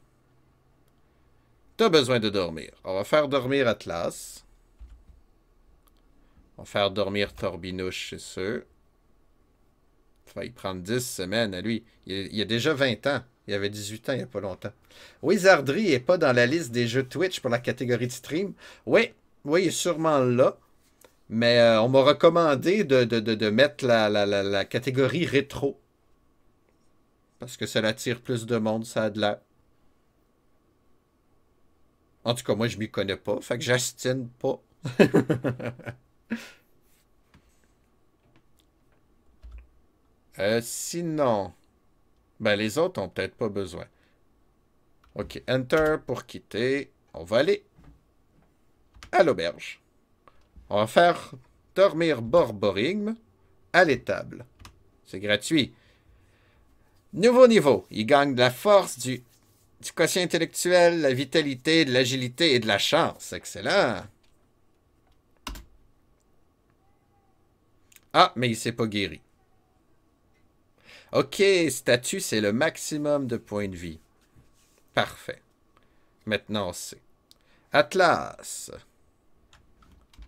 T'as besoin de dormir. On va faire dormir Atlas. On va faire dormir Torbinouche, c'est sûr. Il va y prendre 10 semaines à lui. Il a déjà 20 ans. Il avait 18 ans il n'y a pas longtemps. Wizardry n'est pas dans la liste des jeux Twitch pour la catégorie de stream. Oui, il est sûrement là. Mais on m'a recommandé de mettre la catégorie rétro. Parce que ça attire plus de monde, ça a de l'air. En tout cas, moi, je m'y connais pas, fait que j'astine pas. Sinon, ben les autres ont peut-être pas besoin. OK, Enter pour quitter. On va aller à l'auberge. On va faire dormir Borborigme à l'étable. C'est gratuit. Nouveau niveau. Il gagne de la force, du quotient intellectuel, la vitalité, de l'agilité et de la chance. Excellent. Ah, mais il s'est pas guéri. OK, statut, c'est le maximum de points de vie. Parfait. Maintenant, on sait. Atlas.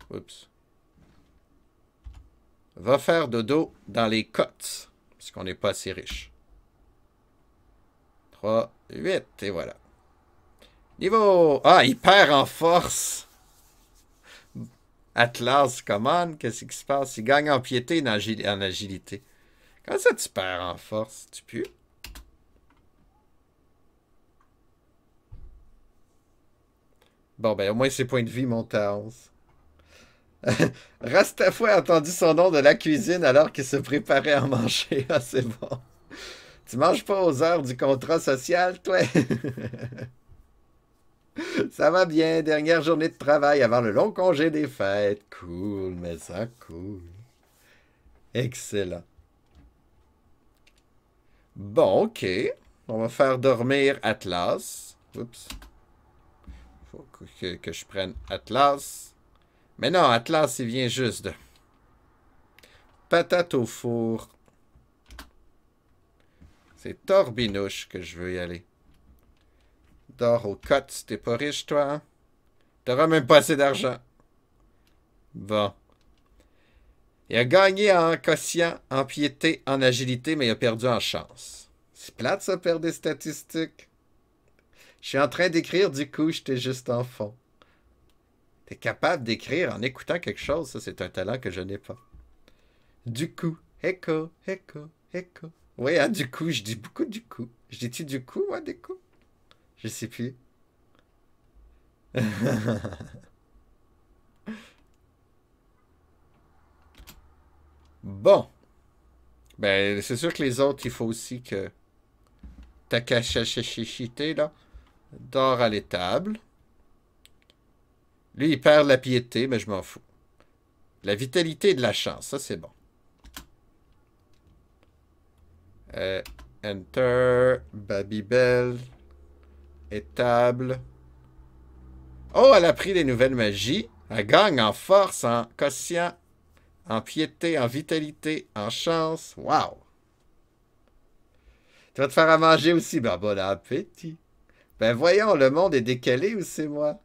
Oups. Va faire dodo dans les côtes, parce qu'on n'est pas assez riche. 3, 8, et voilà. Niveau... Ah, il perd en force. Atlas, commande, qu'est-ce qui se passe? Il gagne en piété et en agilité. Comment ça, tu perds en force? Tu pues? Bon, ben, au moins, ses points de vie montent à 11. Rastafoué a entendu son nom de la cuisine alors qu'il se préparait à manger. Ah, c'est bon. Tu manges pas aux heures du contrat social, toi? Ça va bien, dernière journée de travail avant le long congé des fêtes. Cool, mais ça, cool. Excellent. Bon, OK. On va faire dormir Atlas. Oups. Faut que je prenne Atlas. Mais non, Atlas, il vient juste de... Patate au four. C'est Torbinouche que je veux y aller. Dors aux côtes, t'es pas riche, toi, hein? T'auras même pas assez d'argent. Bon. Il a gagné en quotient, en piété, en agilité, mais il a perdu en chance. C'est plate, ça, perdre des statistiques. Je suis en train d'écrire, du coup, j'étais juste en fond. T'es capable d'écrire en écoutant quelque chose, ça, c'est un talent que je n'ai pas. Du coup, écho, écho, écho. Oui, hein, du coup, je dis beaucoup du coup. Je dis-tu du coup, moi, des coups? Je sais plus. Bon. Ben, c'est sûr que les autres, il faut aussi que Takashashishite, là, dort à l'étable. Lui, il perd la piété, mais je m'en fous. La vitalité et de la chance, ça, c'est bon. Enter, Babybel, étable. Oh, elle a pris des nouvelles magies. Elle gagne en force, en quotient, en piété, en vitalité, en chance. Wow! Tu vas te faire à manger aussi. Ben, bon appétit. Ben, voyons, le monde est décalé ou c'est moi?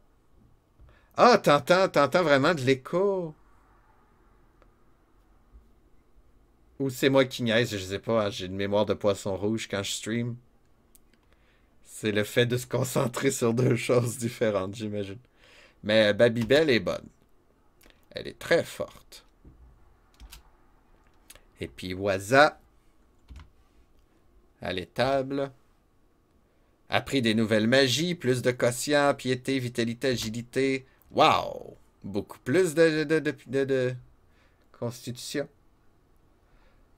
Ah, t'entends vraiment de l'écho? Ou c'est moi qui niaise, je sais pas. Hein, j'ai une mémoire de poisson rouge quand je stream. C'est le fait de se concentrer sur deux choses différentes, j'imagine. Mais Babybel est bonne. Elle est très forte. Et puis Waza, à l'étable, a pris des nouvelles magies, plus de quotient, piété, vitalité, agilité. Wow! Beaucoup plus de constitution.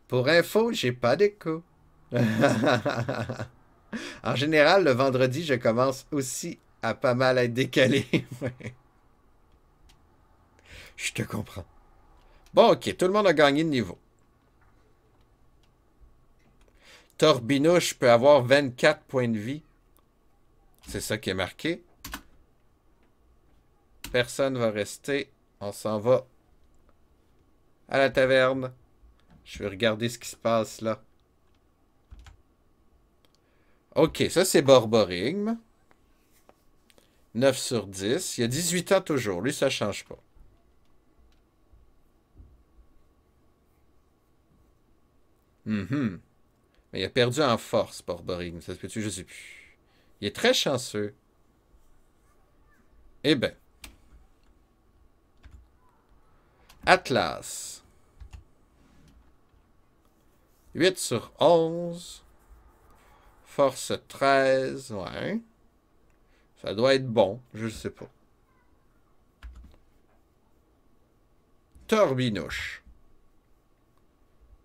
Pour info, j'ai pas d'écho. En général, le vendredi, je commence aussi à pas mal être décalé. Je te comprends. Bon, OK, tout le monde a gagné de niveau. Torbinouche peut avoir 24 points de vie. C'est ça qui est marqué. Personne va rester. On s'en va à la taverne. Je vais regarder ce qui se passe là. OK, ça c'est Borborigme. 9 sur 10. Il y a 18 ans toujours. Lui, ça change pas. Mais il a perdu en force, Borborigme. Ça se peut-tu? Je sais plus. Il est très chanceux. Eh ben. Atlas. 8 sur 11. Force 13, ouais. Ça doit être bon, je sais pas. Torbinouche.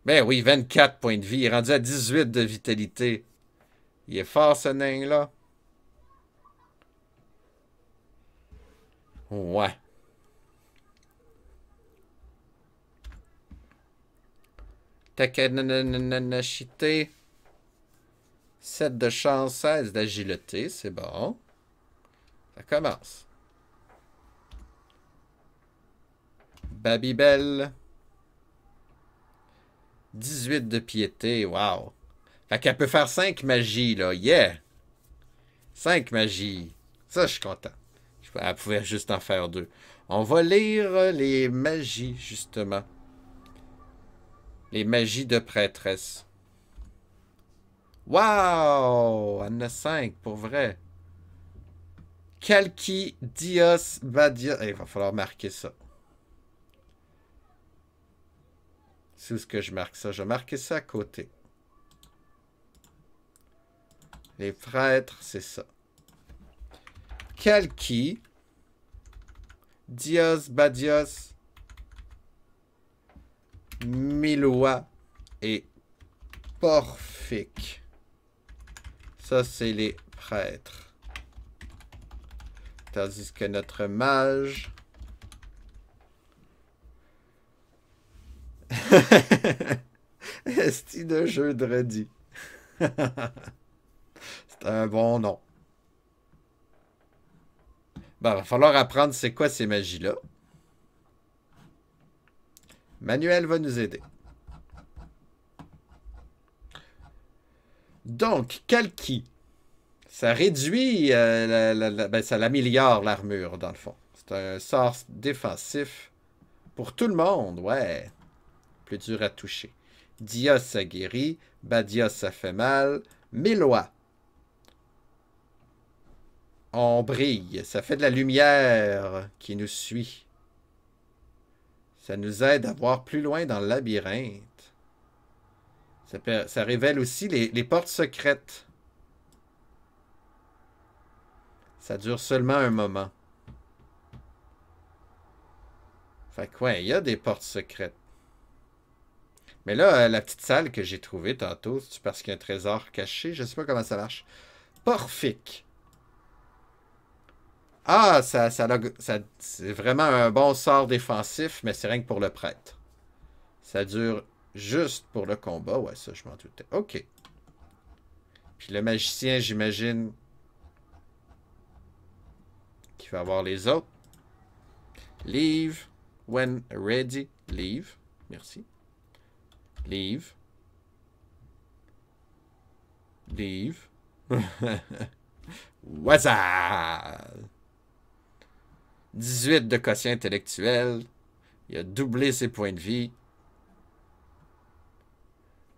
Ben oui, 24 points de vie. Il est rendu à 18 de vitalité. Il est fort, ce nain-là. Ouais. Takananachité. 7 de chance, 16 d'agilité. C'est bon. Ça commence. Babybel. 18 de piété. Wow. Fait qu'elle peut faire 5 magies, là. Yeah! 5 magies. Ça, je suis content. Elle pouvait juste en faire 2. On va lire les magies, justement. Les magies de prêtresse. Wow! Elle en a 5, pour vrai. Kalki, Dios, Badia. Il va falloir marquer ça. C'est où est-ce que je marque ça? Je vais marquer ça à côté. Les prêtres, c'est ça. Kalki, Dios, Badios, Miloa et Porphique. Ça, c'est les prêtres. Tandis que notre mage... Esti de jeu de redis. C'est un bon nom. Bon, il va falloir apprendre c'est quoi ces magies-là. Manuel va nous aider. Donc, Kalki. Ça réduit, ben, ça l'améliore l'armure, dans le fond. C'est un sort défensif pour tout le monde, ouais. Plus dur à toucher. Dios, ça guérit. Badios, ça fait mal. Méloa. On brille. Ça fait de la lumière qui nous suit. Ça nous aide à voir plus loin dans le labyrinthe. Ça révèle aussi les portes secrètes. Ça dure seulement un moment. Fait que ouais, il y a des portes secrètes. Mais là, la petite salle que j'ai trouvée tantôt, c'est parce qu'il y a un trésor caché? Je sais pas comment ça marche. Porphique. Ah, c'est vraiment un bon sort défensif, mais c'est rien que pour le prêtre. Ça dure juste pour le combat. Ouais, ça, je m'en doutais. OK. Puis le magicien, j'imagine qu'il va avoir les autres. Leave. When ready. Leave. Merci. Leave. Leave. Waza! 18 de quotient intellectuel. Il a doublé ses points de vie.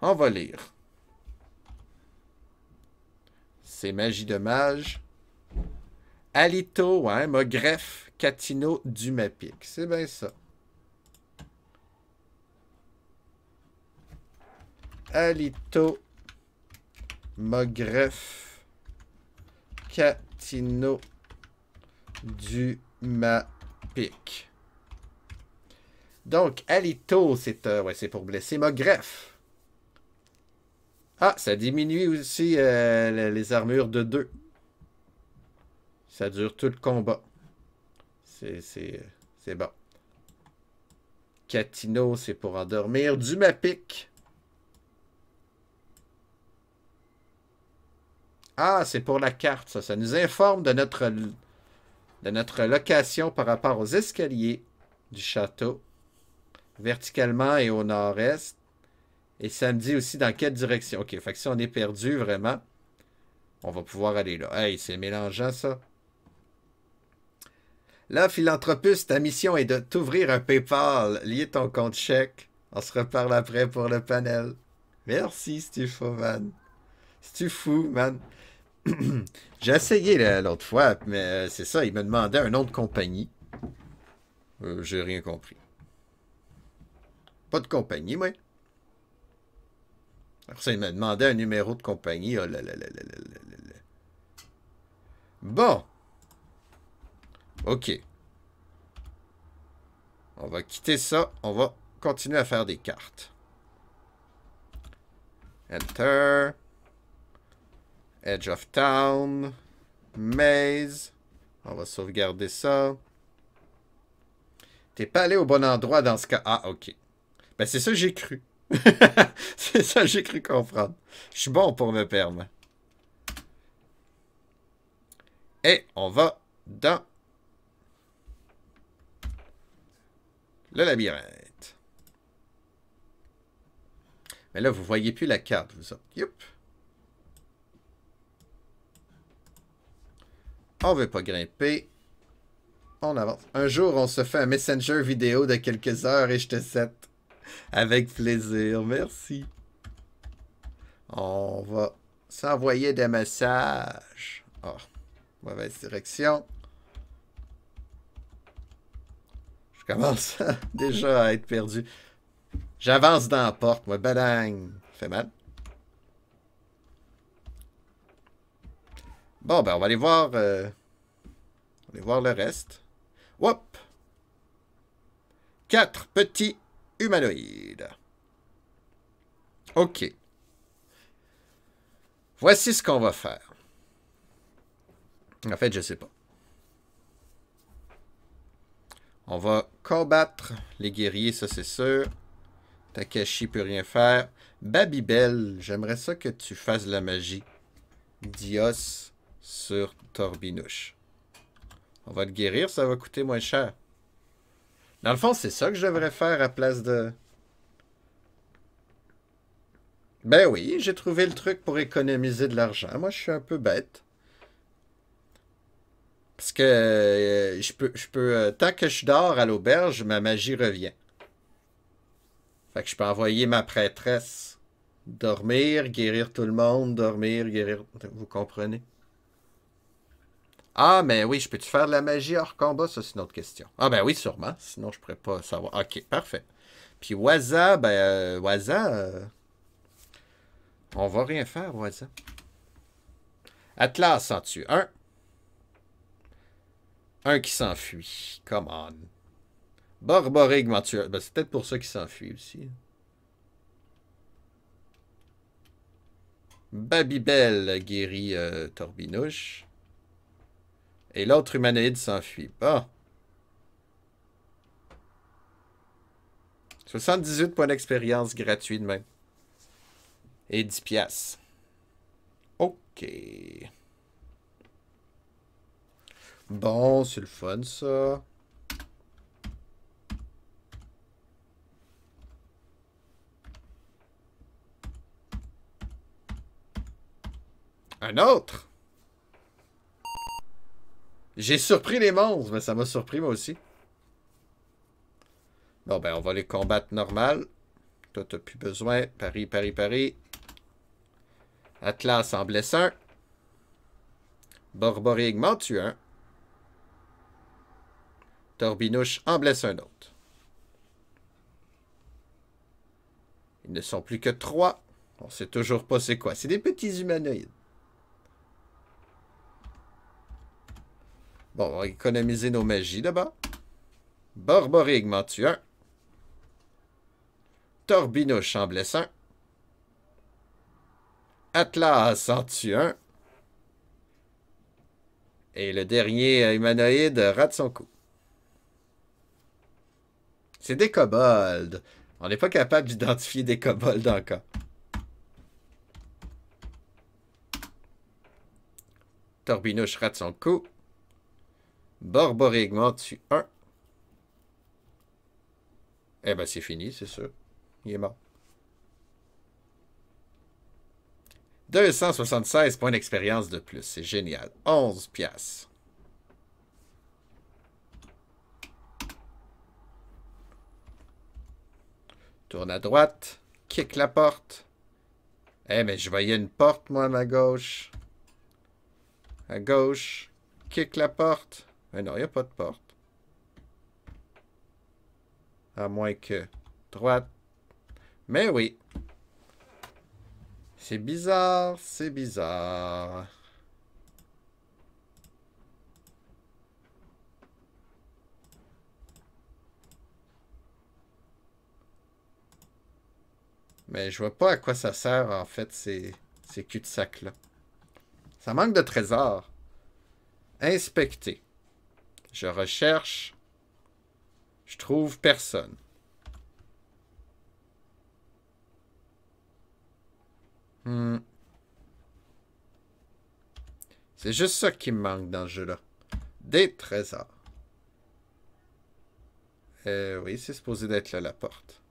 On va lire. C'est magie de mage. Alito, ouais, Mogref, Catino, Dumapic. C'est bien ça. Alito, Mogref, Catino, Dumapic. Donc, Alito, c'est ouais, c'est pour blesser Mogref. Ah, ça diminue aussi les armures de 2. Ça dure tout le combat. C'est bon. Catino, c'est pour endormir. Dumapic. Ah, c'est pour la carte, ça. Ça nous informe de notre location par rapport aux escaliers du château. Verticalement et au nord-est. Et ça me dit aussi dans quelle direction. OK, fait que si on est perdu, vraiment, on va pouvoir aller là. Hey, c'est mélangeant, ça. Là, Philanthropus, ta mission est de t'ouvrir un PayPal, lier ton compte chèque. On se reparle après pour le panel. Merci, Stufo, man. C'est fou, man. J'ai essayé l'autre fois, mais c'est ça, il me demandait un nom de compagnie. J'ai rien compris. Pas de compagnie, moi. Alors ça, il m'a demandé un numéro de compagnie. Oh là là là là là là là là. Bon. OK. On va quitter ça. On va continuer à faire des cartes. Enter. Edge of Town. Maze. On va sauvegarder ça. T'es pas allé au bon endroit dans ce cas. Ah, OK. Ben, c'est ça que j'ai cru. C'est ça que j'ai cru comprendre. Je suis bon pour me perdre. Et on va dans le labyrinthe. Mais là, vous voyez plus la carte, vous autres. Youp. On veut pas grimper. On avance. Un jour, on se fait un messenger vidéo de quelques heures et je te set. Avec plaisir. Merci. On va s'envoyer des messages. Oh, mauvaise direction. Je commence déjà à être perdu. J'avance dans la porte, moi. Badang. Fait mal. Bon, ben, on va aller voir... on va aller voir le reste. Hop! 4 petits humanoïdes. OK. Voici ce qu'on va faire. En fait, je sais pas. On va combattre les guerriers, ça c'est sûr. Takashi peut rien faire. Babybel, j'aimerais ça que tu fasses la magie. Dios sur Torbinouche. On va le guérir, ça va coûter moins cher. Dans le fond, c'est ça que je devrais faire à place de... Ben oui, j'ai trouvé le truc pour économiser de l'argent. Moi, je suis un peu bête. Parce que tant que je dors à l'auberge, ma magie revient. Fait que je peux envoyer ma prêtresse dormir, guérir tout le monde, dormir, guérir... Vous comprenez? Ah, mais oui, je peux-tu faire de la magie hors combat? Ça, c'est une autre question. Ah, ben oui, sûrement. Sinon, je pourrais pas savoir. OK, parfait. Puis Waza, ben, Waza... on va rien faire, Waza. Atlas en tue un. Un qui s'enfuit. Come on. Borborygme en tue un. Ben, c'est peut-être pour ça qu'il s'enfuit aussi. Babybel guérit Torbinouche. Et l'autre humanoïde s'enfuit. Bon. 78 points d'expérience gratuits de même. Et 10 piastres. OK. Bon, c'est le fun, ça. Un autre? J'ai surpris les monstres, mais ça m'a surpris moi aussi. Bon, ben, on va les combattre normal. Toi, t'as plus besoin. Paris, Paris, Paris. Atlas en blesse un. Borborygme en tue un. Torbinouche en blesse un autre. Ils ne sont plus que 3. On sait toujours pas c'est quoi. C'est des petits humanoïdes. Bon, on va économiser nos magies d'abord. Borborygme en tue un. Torbinouche en blesse un. Atlas en tue un. Et le dernier humanoïde rate son coup. C'est des kobolds. On n'est pas capable d'identifier des kobolds encore. Torbinouche rate son coup. Borborygme en tue un. Eh ben, c'est fini, c'est sûr. Il est mort. 276 points d'expérience de plus. C'est génial. 11 piastres. Tourne à droite. Kick la porte. Eh, mais je voyais une porte, moi, à ma gauche. À gauche. Kick la porte. Mais non, il n'y a pas de porte. À moins que... droite. Mais oui. C'est bizarre, c'est bizarre. Mais je vois pas à quoi ça sert, en fait, ces cul-de-sac-là. Ça manque de trésors. Inspecter. Je recherche. Je trouve personne. C'est juste ça qui me manque dans ce jeu-là. Des trésors. Oui, c'est supposé d'être là, la porte.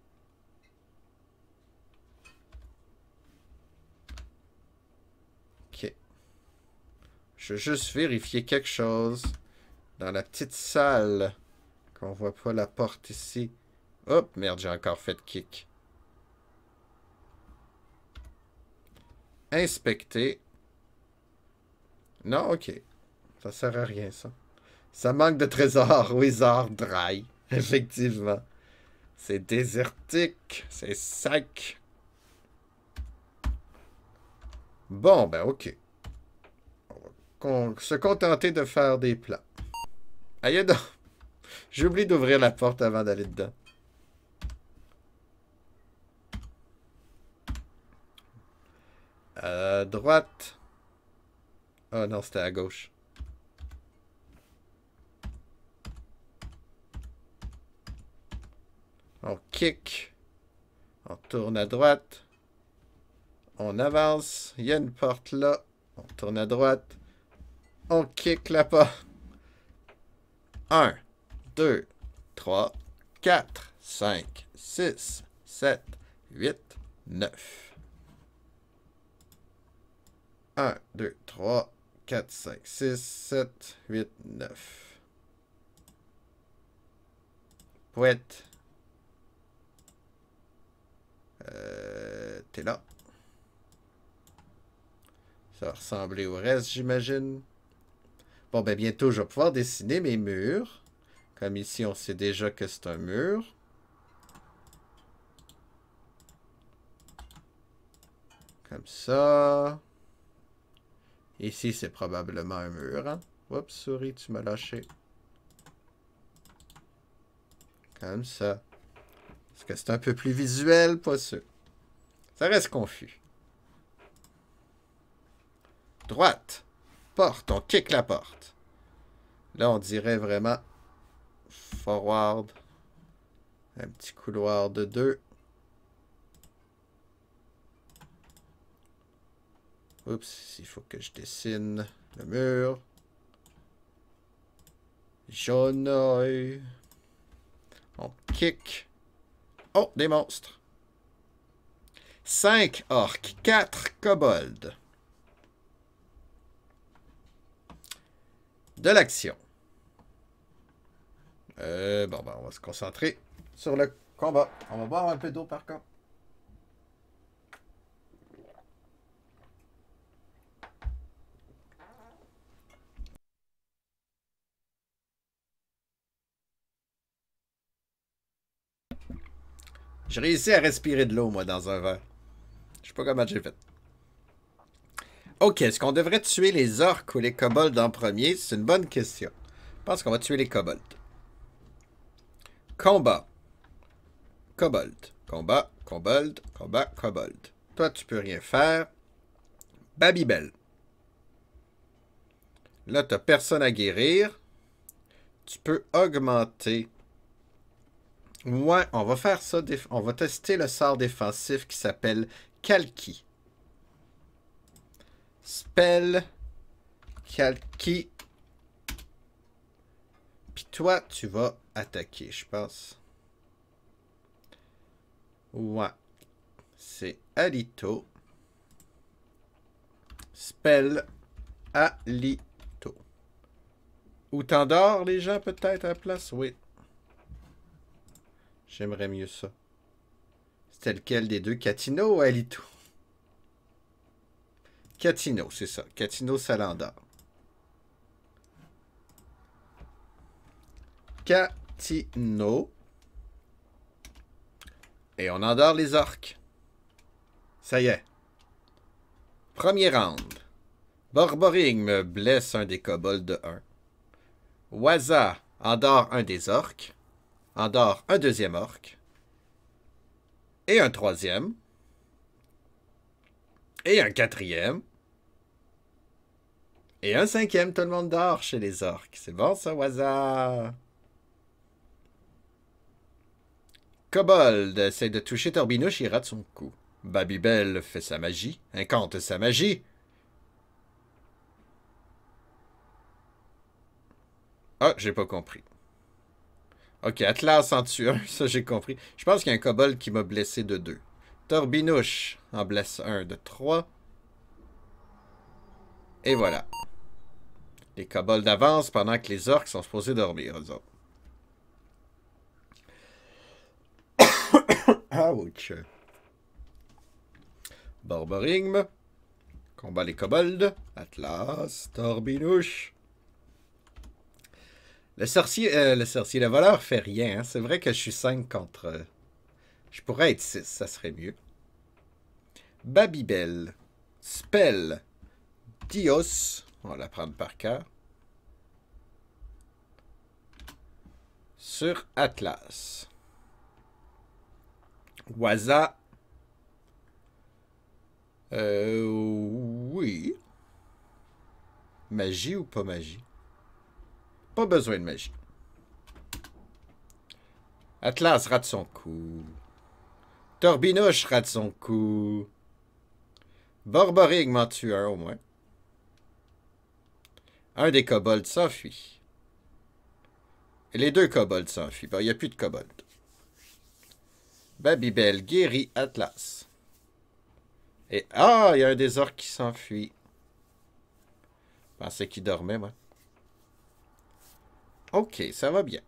Ok. Je veux juste vérifier quelque chose dans la petite salle. Qu'on voit pas la porte ici. Hop, merde, j'ai encore fait kick. Inspecter. Non, ok. Ça sert à rien, ça. Ça manque de trésors. Wizard Dry. Effectivement. C'est désertique. C'est sec. Bon, ben ok. On va se contenter de faire des plans. Aïe donc. J'ai oublié d'ouvrir la porte avant d'aller dedans. À droite. Oh non, c'était à gauche. On kick. On tourne à droite. On avance. Il y a une porte là. On tourne à droite. On kick la porte. 1, 2, 3, 4, 5, 6, 7, 8, 9. 1, 2, 3, 4, 5, 6, 7, 8, 9. Poète. T'es là. Ça va ressembler au reste, j'imagine. Bon, ben bientôt, je vais pouvoir dessiner mes murs. Comme ici, on sait déjà que c'est un mur. Comme ça. Ici, c'est probablement un mur. Hein? Oups, souris, tu m'as lâché. Comme ça. Est-ce que c'est un peu plus visuel? Pas sûr. Ça reste confus. Droite. Porte. On kick la porte. Là, on dirait vraiment forward. Un petit couloir de 2. Oups, il faut que je dessine le mur. Jaune oeil. On kick. Oh, des monstres. 5 orques, 4 kobolds. De l'action. Bon, ben, on va se concentrer sur le combat. On va boire un peu d'eau par contre. J'ai réussi à respirer de l'eau, moi, dans un verre. Je sais pas comment j'ai fait. Ok, est-ce qu'on devrait tuer les orques ou les kobolds en premier? C'est une bonne question. Je pense qu'on va tuer les kobolds. Combat. Kobold. Combat, kobold, combat, kobold. Toi, tu peux rien faire. Babybel. Là, t'as personne à guérir. Tu peux augmenter. Ouais, on va faire ça. On va tester le sort défensif qui s'appelle Kalki. Spell Kalki. Puis toi, tu vas attaquer, je pense. Ouais. C'est Alito. Spell Alito. Ou t'endors les gens peut-être à la place? Oui. J'aimerais mieux ça. C'était lequel des deux? Catino ou Alito? Catino, c'est ça. Catino Salandar. Catino. Et on endort les orques. Ça y est. Premier round. Borboring me blesse un des kobolds de 1. Waza endort un des orques. Endort un deuxième orc. Et un troisième. Et un quatrième. Et un cinquième. Tout le monde dort chez les orques. C'est bon ça, Waza? Kobold essaie de toucher Torbinouche, il rate son coup. Babybel fait sa magie, incante sa magie. Ah, j'ai pas compris. Ok, Atlas en tue un, ça j'ai compris. Je pense qu'il y a un kobold qui m'a blessé de 2. Torbinouche en blesse un de 3. Et voilà. Les kobolds avancent pendant que les orques sont supposés dormir, eux autres. Ouch. Borborigme. Combat les kobolds. Atlas. Torbinouche. Le sorcier, le voleur fait rien. Hein. C'est vrai que je suis 5 contre... je pourrais être 6, ça serait mieux. Babybel. Spell. Dios. On va la prendre par cœur. Sur Atlas. Waza. Oui. Magie ou pas magie? Pas besoin de magie. Atlas rate son coup. Torbinouche rate son coup. Borborig m'en tue un au moins. Un des kobolds s'enfuit. Et les 2 kobolds s'enfuient. Bon, il n'y a plus de kobolds. Babybel guérit Atlas. Et ah, il y a un des orques qui s'enfuit. Je pensais qu'il dormait, moi. Ok, ça va bien.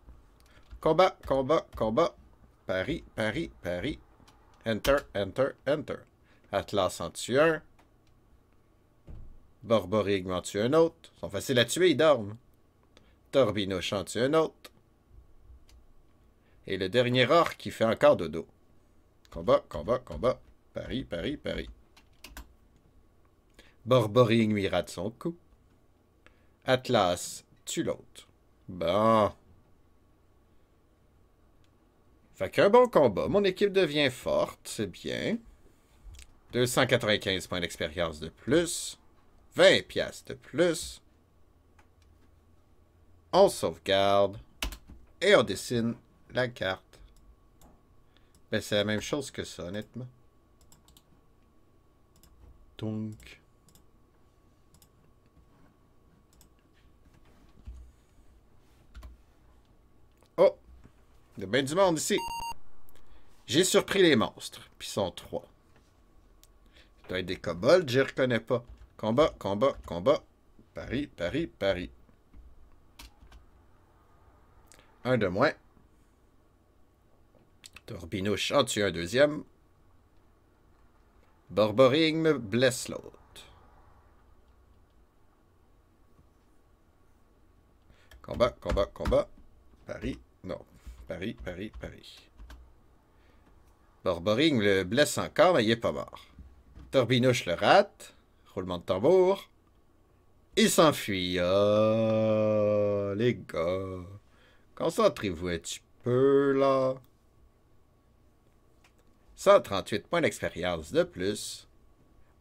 Combat, combat, combat. Pari, pari, pari. Enter, enter, enter. Atlas en tue un. Borborig en tue un autre. Ils sont faciles à tuer, ils dorment. Torbinouche en tue un autre. Et le dernier orc qui fait encore dodo. Combat, combat, combat. Pari, pari, pari. Borborig lui rate son coup. Atlas tue l'autre. Bon. Fait qu'un bon combat. Mon équipe devient forte, c'est bien. 295 points d'expérience de plus. 20 piastres de plus. On sauvegarde. Et on dessine la carte. Ben, c'est la même chose que ça, honnêtement. Donc... oh! Il y a bien du monde ici. J'ai surpris les monstres. Puis ils sont 3. Ça doit être des kobolds, je les reconnais pas. Combat, combat, combat. Pari, pari, pari. Un de moins. Torbinouche en tue un deuxième. Borborig me blesse l'autre. Combat, combat, combat. Pari, non. Pari, pari, pari. Borborig le blesse encore, mais il est pas mort. Torbinouche le rate. Roulement de tambour. Il s'enfuit. Ah, les gars. Concentrez-vous un petit peu, là. 138 points d'expérience de plus.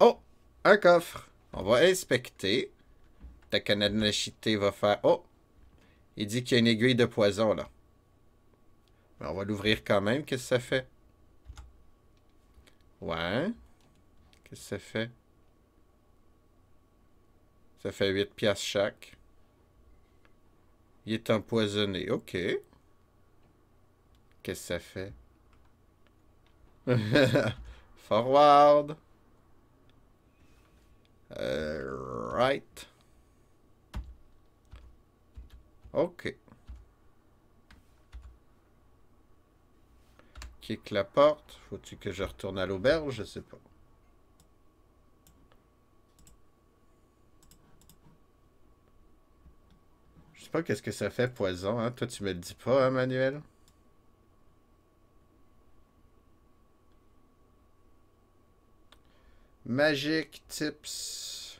Oh! Un coffre. On va inspecter. Takananashite va faire... oh! Il dit qu'il y a une aiguille de poison, là. Mais on va l'ouvrir quand même. Qu'est-ce que ça fait? Ouais. Qu'est-ce que ça fait? Ça fait 8 piastres chaque. Il est empoisonné. OK. Qu'est-ce que ça fait? Forward. Right. OK. Kick la porte. Faut-tu que je retourne à l'auberge? Je sais pas. Je sais pas qu'est-ce que ça fait, poison. Hein? Toi, tu me le dis pas, hein, Manuel? Magic tips.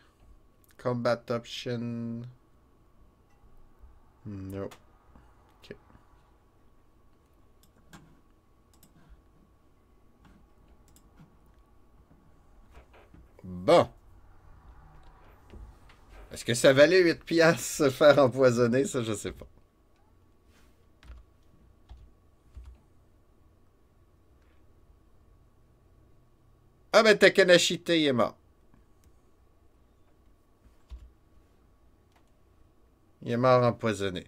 Combat option. No. Ok. Bon. Est-ce que ça valait 8 piastres se faire empoisonner? Ça, je sais pas. Ah ben Takanashite, il est mort. Il est mort empoisonné.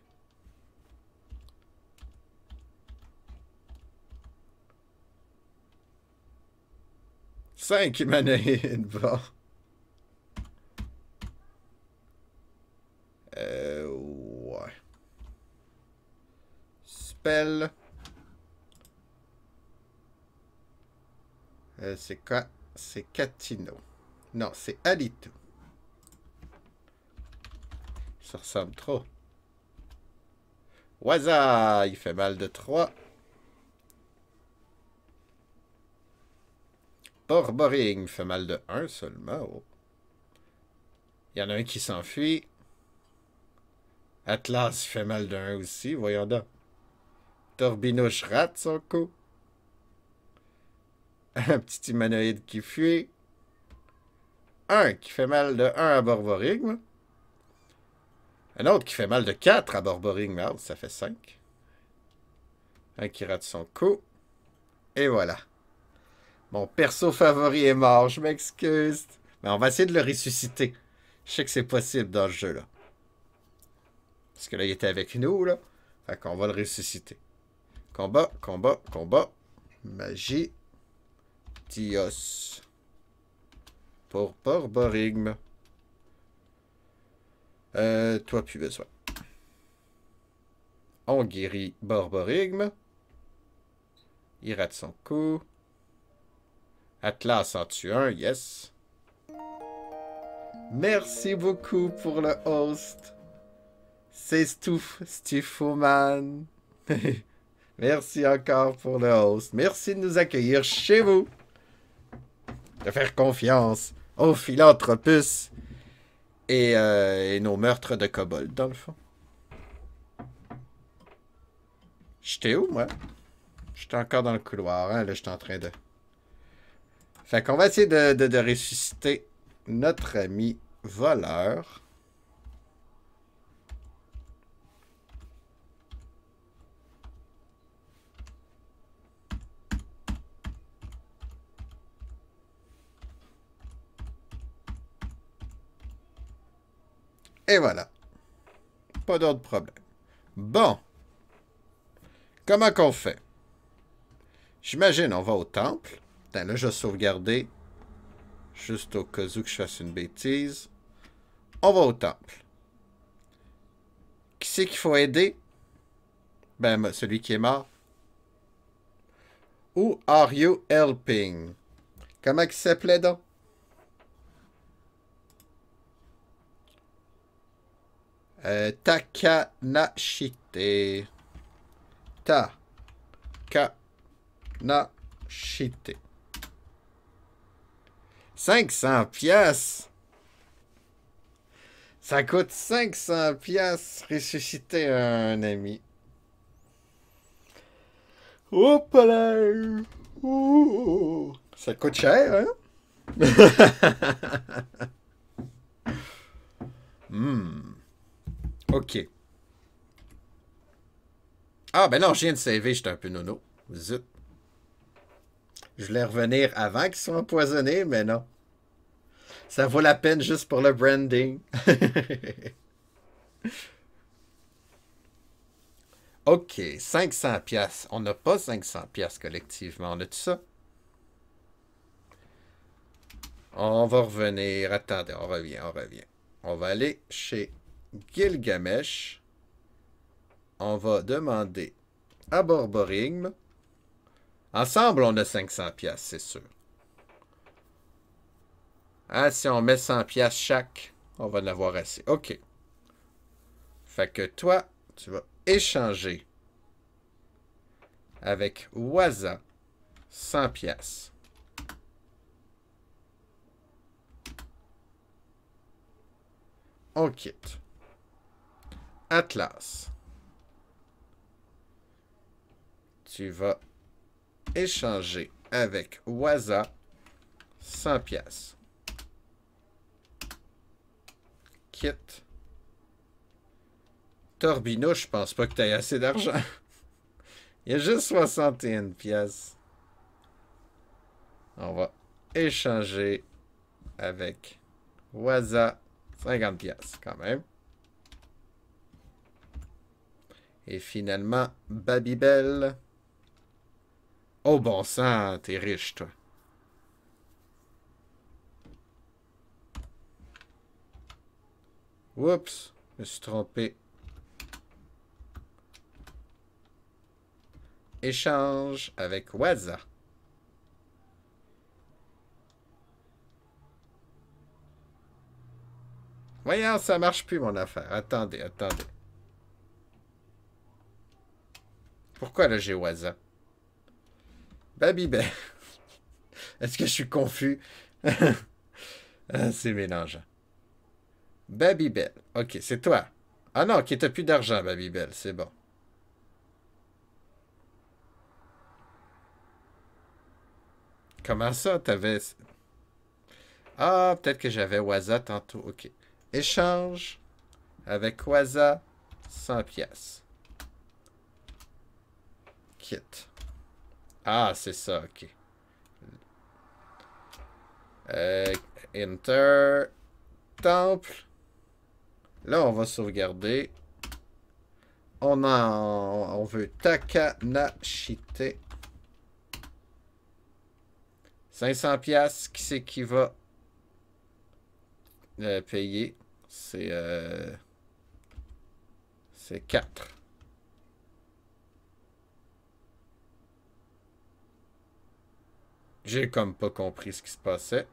5 humanoïdes, bon. Ouais. Spell. C'est quoi? C'est Catino. Non, c'est Alito. Ça ressemble trop. Waza, il fait mal de 3. Borboring fait mal de 1 seulement. Oh. Il y en a un qui s'enfuit. Atlas fait mal de 1 aussi, voyons donc. Torbinouche rate son coup. Un petit humanoïde qui fuit. Un qui fait mal de 1 à Borborigme. Un autre qui fait mal de 4 à Borborigme. Oh, ça fait 5. Un qui rate son coup. Et voilà. Mon perso favori est mort, je m'excuse. Mais on va essayer de le ressusciter. Je sais que c'est possible dans le jeu, là. Parce que là, il était avec nous, là. Fait qu'on va le ressusciter. Combat, combat, combat. Magie. Dios. Pour Borborigme. Toi, plus besoin. On guérit Borborigme. Il rate son coup. Atlas en tue un, yes. Merci beaucoup pour le host. C'est Stuffoman. Merci encore pour le host. Merci de nous accueillir chez vous. De faire confiance aux philanthropus et nos meurtres de kobold, dans le fond. J'étais où, moi? J'étais encore dans le couloir, hein? Là, j'étais en train de... Fait qu'on va essayer de ressusciter notre ami voleur. Et voilà. Pas d'autre problème. Bon. Comment qu'on fait? J'imagine, on va au temple. Attends, là, je vais sauvegarder. Juste au cas où que je fasse une bêtise. On va au temple. Qui c'est qu'il faut aider? Ben, celui qui est mort. Who are you helping? Comment il s'appelait donc? Takanashite. Takanashite. 500 piastres. Ça coûte 500 piastres ressusciter un ami. Hop là! Ouh. Ça coûte cher, hein? OK. Ah, ben non, je viens de saver, j'étais un peu nono. Zut. Je voulais revenir avant qu'ils soient empoisonnés, mais non. Ça vaut la peine juste pour le branding. OK, 500 piastres. On n'a pas 500 piastres collectivement. On a tout ça? On va revenir. Attendez, on revient. On va aller chez Gilgamesh. On va demander à Borborigme. Ensemble, on a 500 piastres, c'est sûr. Ah, si on met 100 piastres chaque, on va en avoir assez. OK. Fait que toi, tu vas échanger avec Waza 100 piastres. On quitte. Atlas. Tu vas échanger avec Waza 100 pièces. Quitte. Torbino, je pense pas que tu aies assez d'argent. Il y a juste 61 pièces. On va échanger avec Waza 50 pièces quand même. Et finalement, Babybel. Oh bon sang, t'es riche, toi. Oups, je me suis trompé. Échange avec Waza. Voyons, ça marche plus, mon affaire. Attendez, attendez. Pourquoi là, j'ai Waza? Babybel. Est-ce que je suis confus? C'est mélangeant. Babybel. Ok, c'est toi. Ah non, ok, t'as plus d'argent, Babybel. C'est bon. Comment ça, t'avais... Ah, peut-être que j'avais Waza tantôt. Ok. Échange avec Waza 100 pièces. Quitte. Ah, c'est ça, ok. Enter. Temple. Là, on va sauvegarder. On veut Takanashite. 500 pièces. Qui c'est qui va payer? C'est 4. J'ai comme pas compris ce qui se passait.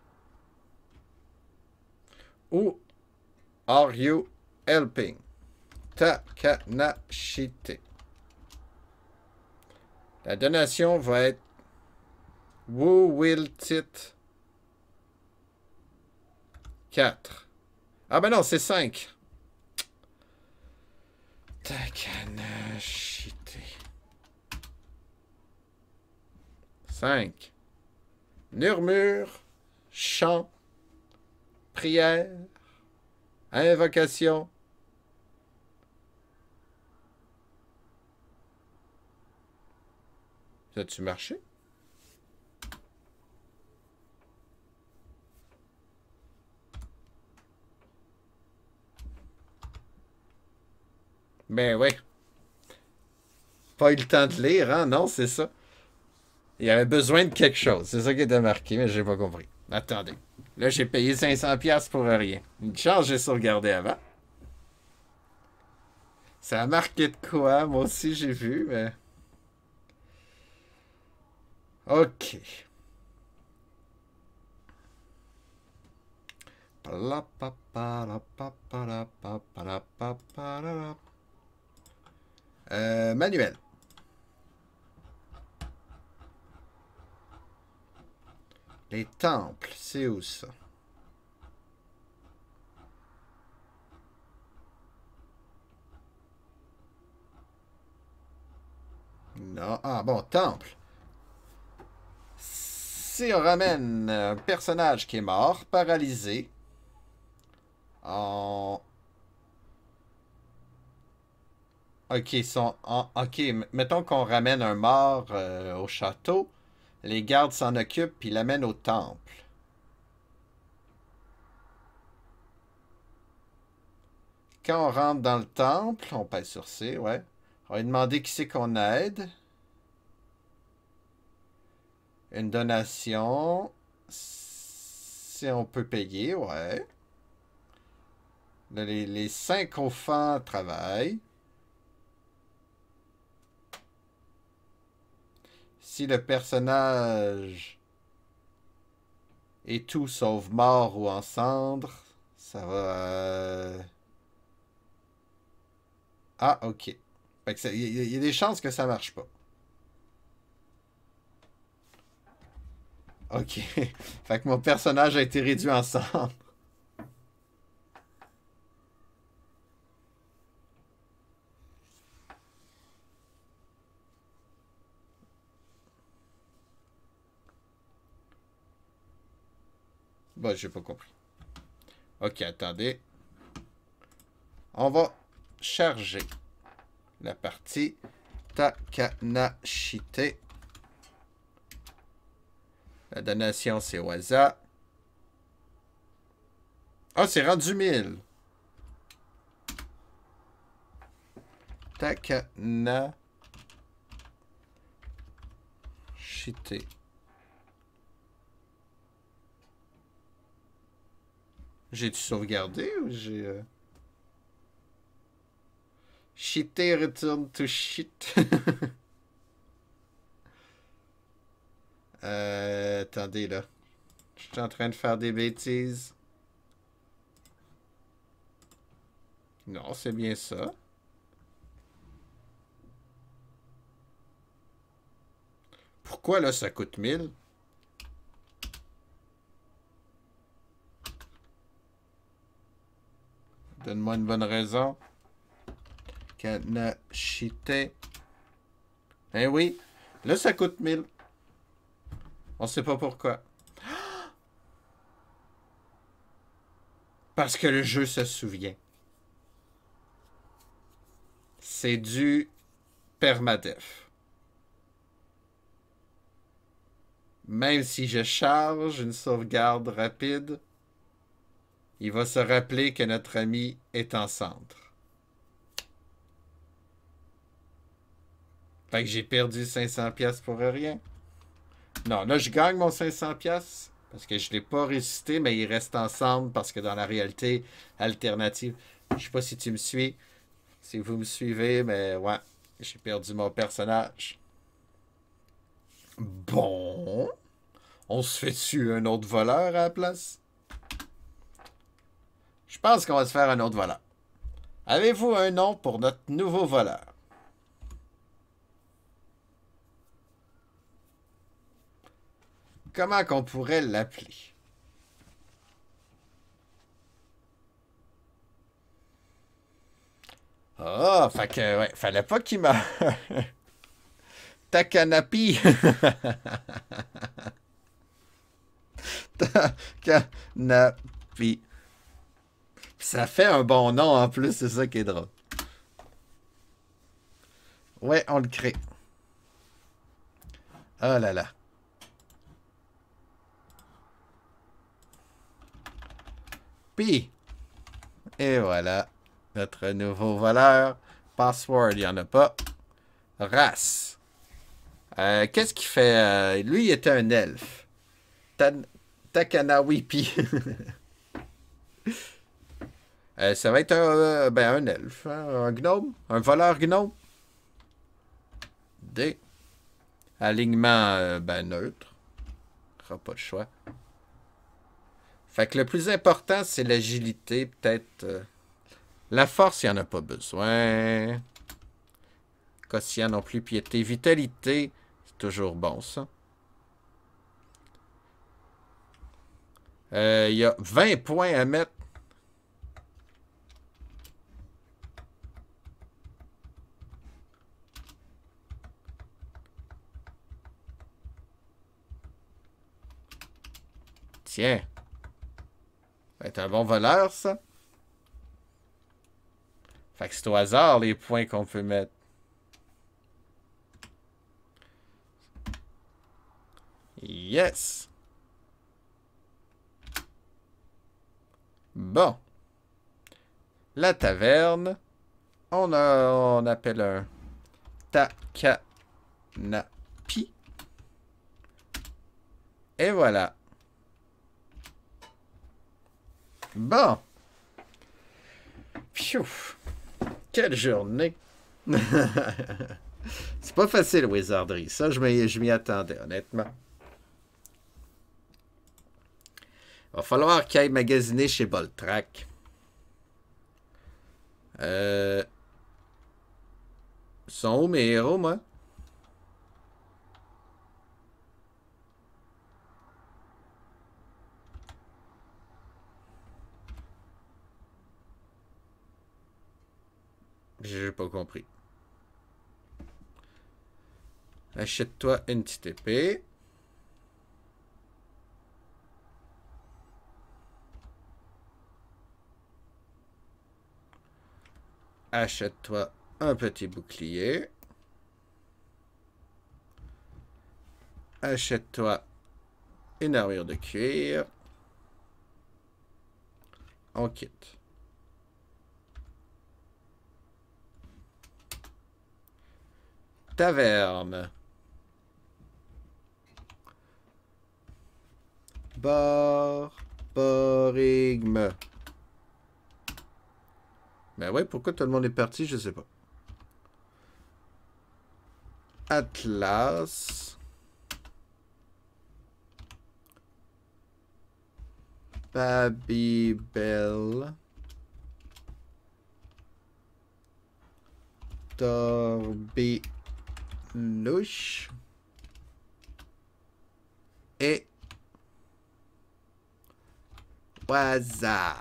Où are you helping? Takanashite. La donation va être Who will it? 4. Ah ben non, c'est 5. Takanashite. 5. Murmure, chant, prière, invocation. Ça a-tu marché? Ben oui. Pas eu le temps de lire, hein? Non, c'est ça. Il y avait besoin de quelque chose. C'est ça qui était marqué, mais j'ai pas compris. Attendez. Là, j'ai payé 500$ pour rien. Une chance, j'ai sauvegardé avant. Ça a marqué de quoi? Moi aussi, j'ai vu, mais... OK. Manuel. Les temples, c'est où ça? Non. Ah bon, temple. Si on ramène un personnage qui est mort, paralysé, en... Ok, ok, mettons qu'on ramène un mort au château, les gardes s'en occupent puis l'amènent au temple. Quand on rentre dans le temple, on pèse sur C, ouais. On va lui demander qui c'est qu'on aide. Une donation. Si on peut payer, ouais. Là, les 5 enfants travaillent. Si le personnage est tout sauf mort ou en cendres, ça va... Ah, ok. Il y a des chances que ça marche pas. Ok. Fait que mon personnage a été réduit en cendres. Bon, j'ai pas compris. Ok, attendez. On va charger la partie Takanashite. La donation, c'est Waza. Ah, c'est rendu 1000. Takanashite. J'ai-tu sauvegardé ou j'ai... Shite return to shit. Attendez, là. Je suis en train de faire des bêtises. Non, c'est bien ça. Pourquoi, là, ça coûte 1000? Donne-moi une bonne raison. Kanashite. Eh oui. Là, ça coûte 1000. On sait pas pourquoi. Parce que le jeu se souvient. C'est du permadef. Même si je charge une sauvegarde rapide, il va se rappeler que notre ami est en centre. Fait que j'ai perdu 500$ pour rien. Non, là, je gagne mon 500$ parce que je ne l'ai pas ressuscité, mais il reste ensemble parce que dans la réalité alternative, je sais pas si tu me suis, si vous me suivez, mais ouais, j'ai perdu mon personnage. Bon, on se fait dessus un autre voleur à la place? Je pense qu'on va se faire un autre voleur. Avez-vous un nom pour notre nouveau voleur? Comment qu'on pourrait l'appeler? Ah, fait que, ouais, fallait pas qu'il meure. Takanapi. Takanapi. Ça fait un bon nom en plus, c'est ça qui est drôle. Ouais, on le crée. Oh là là. Puis, et voilà, notre nouveau voleur. Password, il n'y en a pas. Race. Qu'est-ce qu'il fait? Lui, il était un elfe. Takanawipi. Ça va être un elfe, hein, un gnome, un voleur gnome. D. Alignement neutre. Pas de choix. Fait que le plus important, c'est l'agilité. Peut-être. La force, il n'y en a pas besoin. Quotient non plus. Piété. Vitalité, c'est toujours bon, ça. Il y a 20 points à mettre. Tiens. Ça va être un bon voleur, ça. Fait que c'est au hasard les points qu'on peut mettre. Yes. Bon. La taverne. On appelle un Takanapi. Et voilà. Bon. Pfiou. Quelle journée. C'est pas facile, Wizardry. Ça, je m'y attendais, honnêtement. Va falloir qu'il aille magasiner chez Boltrac. Sont où mes héros, moi? J'ai pas compris. Achète-toi une petite épée. Achète-toi un petit bouclier. Achète-toi une armure de cuir. On quitte. Taverne. Bar. Borigme. Ben ouais, pourquoi tout le monde est parti, je sais pas. Atlas. Babybel. Torbilouche. Et Waza.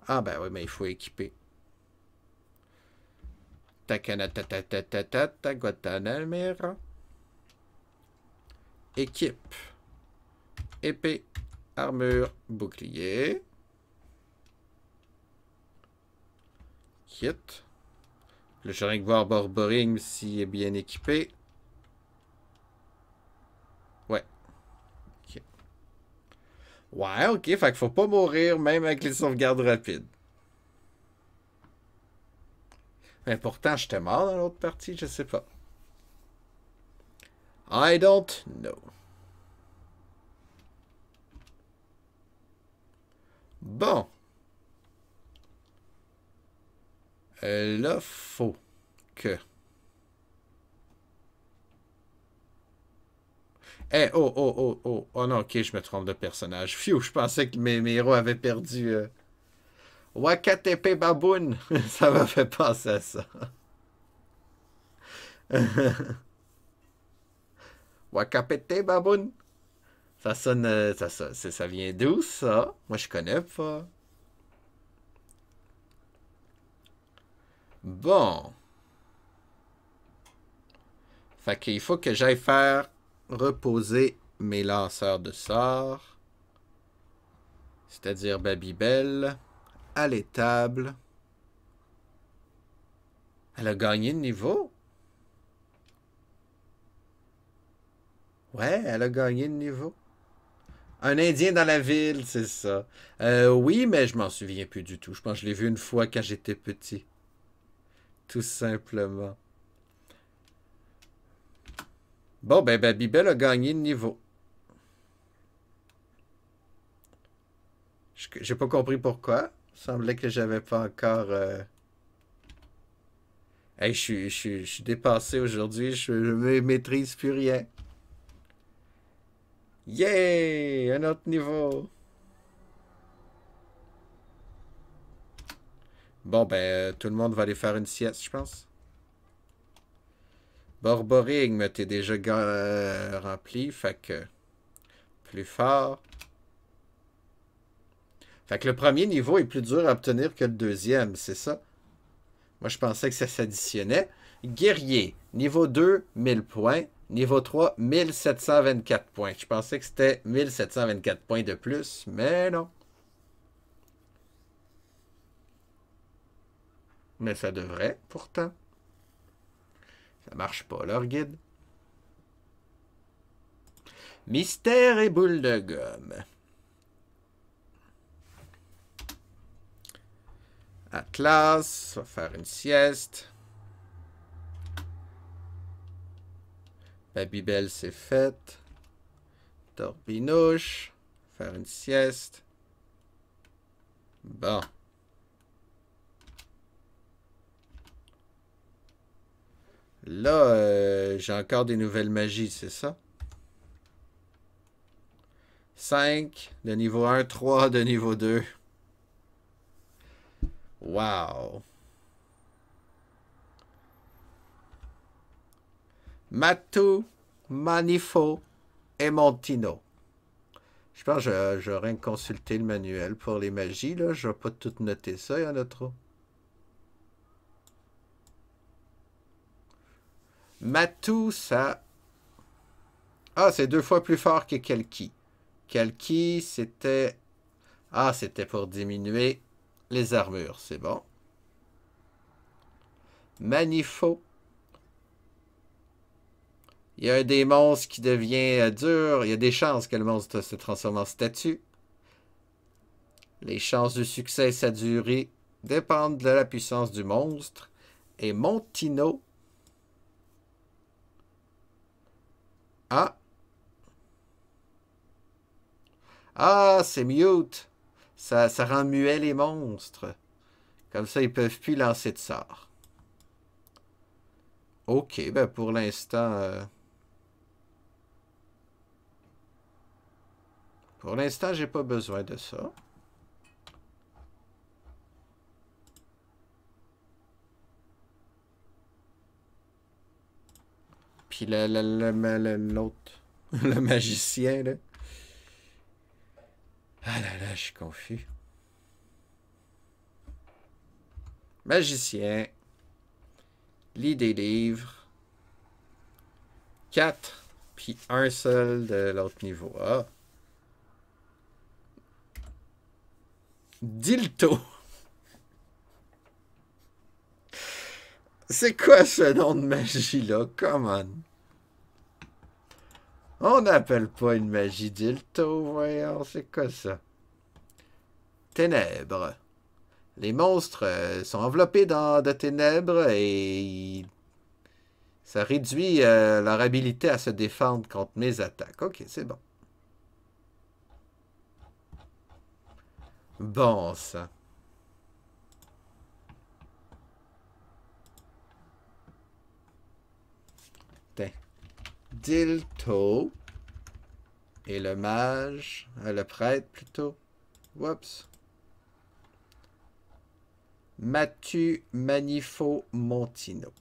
Ah ben oui, mais il faut équiper. Takanatatatata, Guantanamera. Équipe. Épée, armure, bouclier. Kit. Le j'aurais que voir Borboring s'il est bien équipé. Ouais. Ok. Ouais, ok. Fait qu'il faut pas mourir même avec les sauvegardes rapides. Mais pourtant, j'étais mort dans l'autre partie, je sais pas. I don't know. Bon. Là, faut que... Eh, oh, oh, oh, oh. Oh non, ok, je me trompe de personnage. Phew, je pensais que mes héros avaient perdu... Wakatepe Baboon. Ça m'a fait penser à ça. Wakapete Baboon. Ça sonne... ça vient d'où, ça? Moi, je connais pas. Bon. Fait qu'il faut que j'aille faire reposer mes lanceurs de sorts. C'est-à-dire Babybel à l'étable. Elle a gagné de niveau? Ouais, elle a gagné de niveau. Un Indien dans la ville, c'est ça. Oui, mais je m'en souviens plus du tout. Je pense que je l'ai vu une fois quand j'étais petit. Tout simplement. Bon, ben Babybel a gagné de niveau. J'ai pas compris pourquoi. Il semblait que j'avais pas encore... Hey, je suis dépassé aujourd'hui. Je ne maîtrise plus rien. Yay! Un autre niveau. Bon, ben, tout le monde va aller faire une sieste, je pense. Borborigme, t'es déjà rempli, fait que... Plus fort. Fait que le premier niveau est plus dur à obtenir que le deuxième, c'est ça? Moi, je pensais que ça s'additionnait. Guerrier, niveau 2, 1000 points. Niveau 3, 1724 points. Je pensais que c'était 1724 points de plus, mais non. Mais ça devrait, pourtant. Ça marche pas, leur guide. Mystère et boule de gomme. Atlas, va faire une sieste. Babybel, c'est fait. Torbinouche, faire une sieste. Bon. Là, j'ai encore des nouvelles magies, c'est ça? 5 de niveau 1, 3 de niveau 2. Wow. Matu, Manifo et Montino. Je pense que j'aurais consulté le manuel pour les magies. Là. Je ne vais pas tout noter ça, il y en a trop. Matu, ça... Ah, c'est 2 fois plus fort que Kelki. Kelki, c'était Ah, c'était pour diminuer les armures, c'est bon. Manifo. Il y a un des monstres qui devient dur. Il y a des chances que le monstre se transforme en statue. Les chances de succès et sa durée dépendent de la puissance du monstre. Et Montino. Ah. Ah, c'est mute. Ça rend muet les monstres. Comme ça, ils peuvent plus lancer de sorts. Ok, ben pour l'instant... Pour l'instant, j'ai pas besoin de ça. Puis l'autre, le magicien, là. Ah là là, je suis confus. Magicien. Lit des livres. 4. Puis un seul de l'autre niveau. Ah. Dilto. C'est quoi ce nom de magie-là? Come on. On n'appelle pas une magie Dilto, voyons, c'est quoi ça? Ténèbres. Les monstres sont enveloppés dans de ténèbres et ça réduit leur habilité à se défendre contre mes attaques. Ok, c'est bon. Bon, ça. Tiens. Dilto. Et le mage. Le prêtre, plutôt. Oups. Matu Manifo Montino.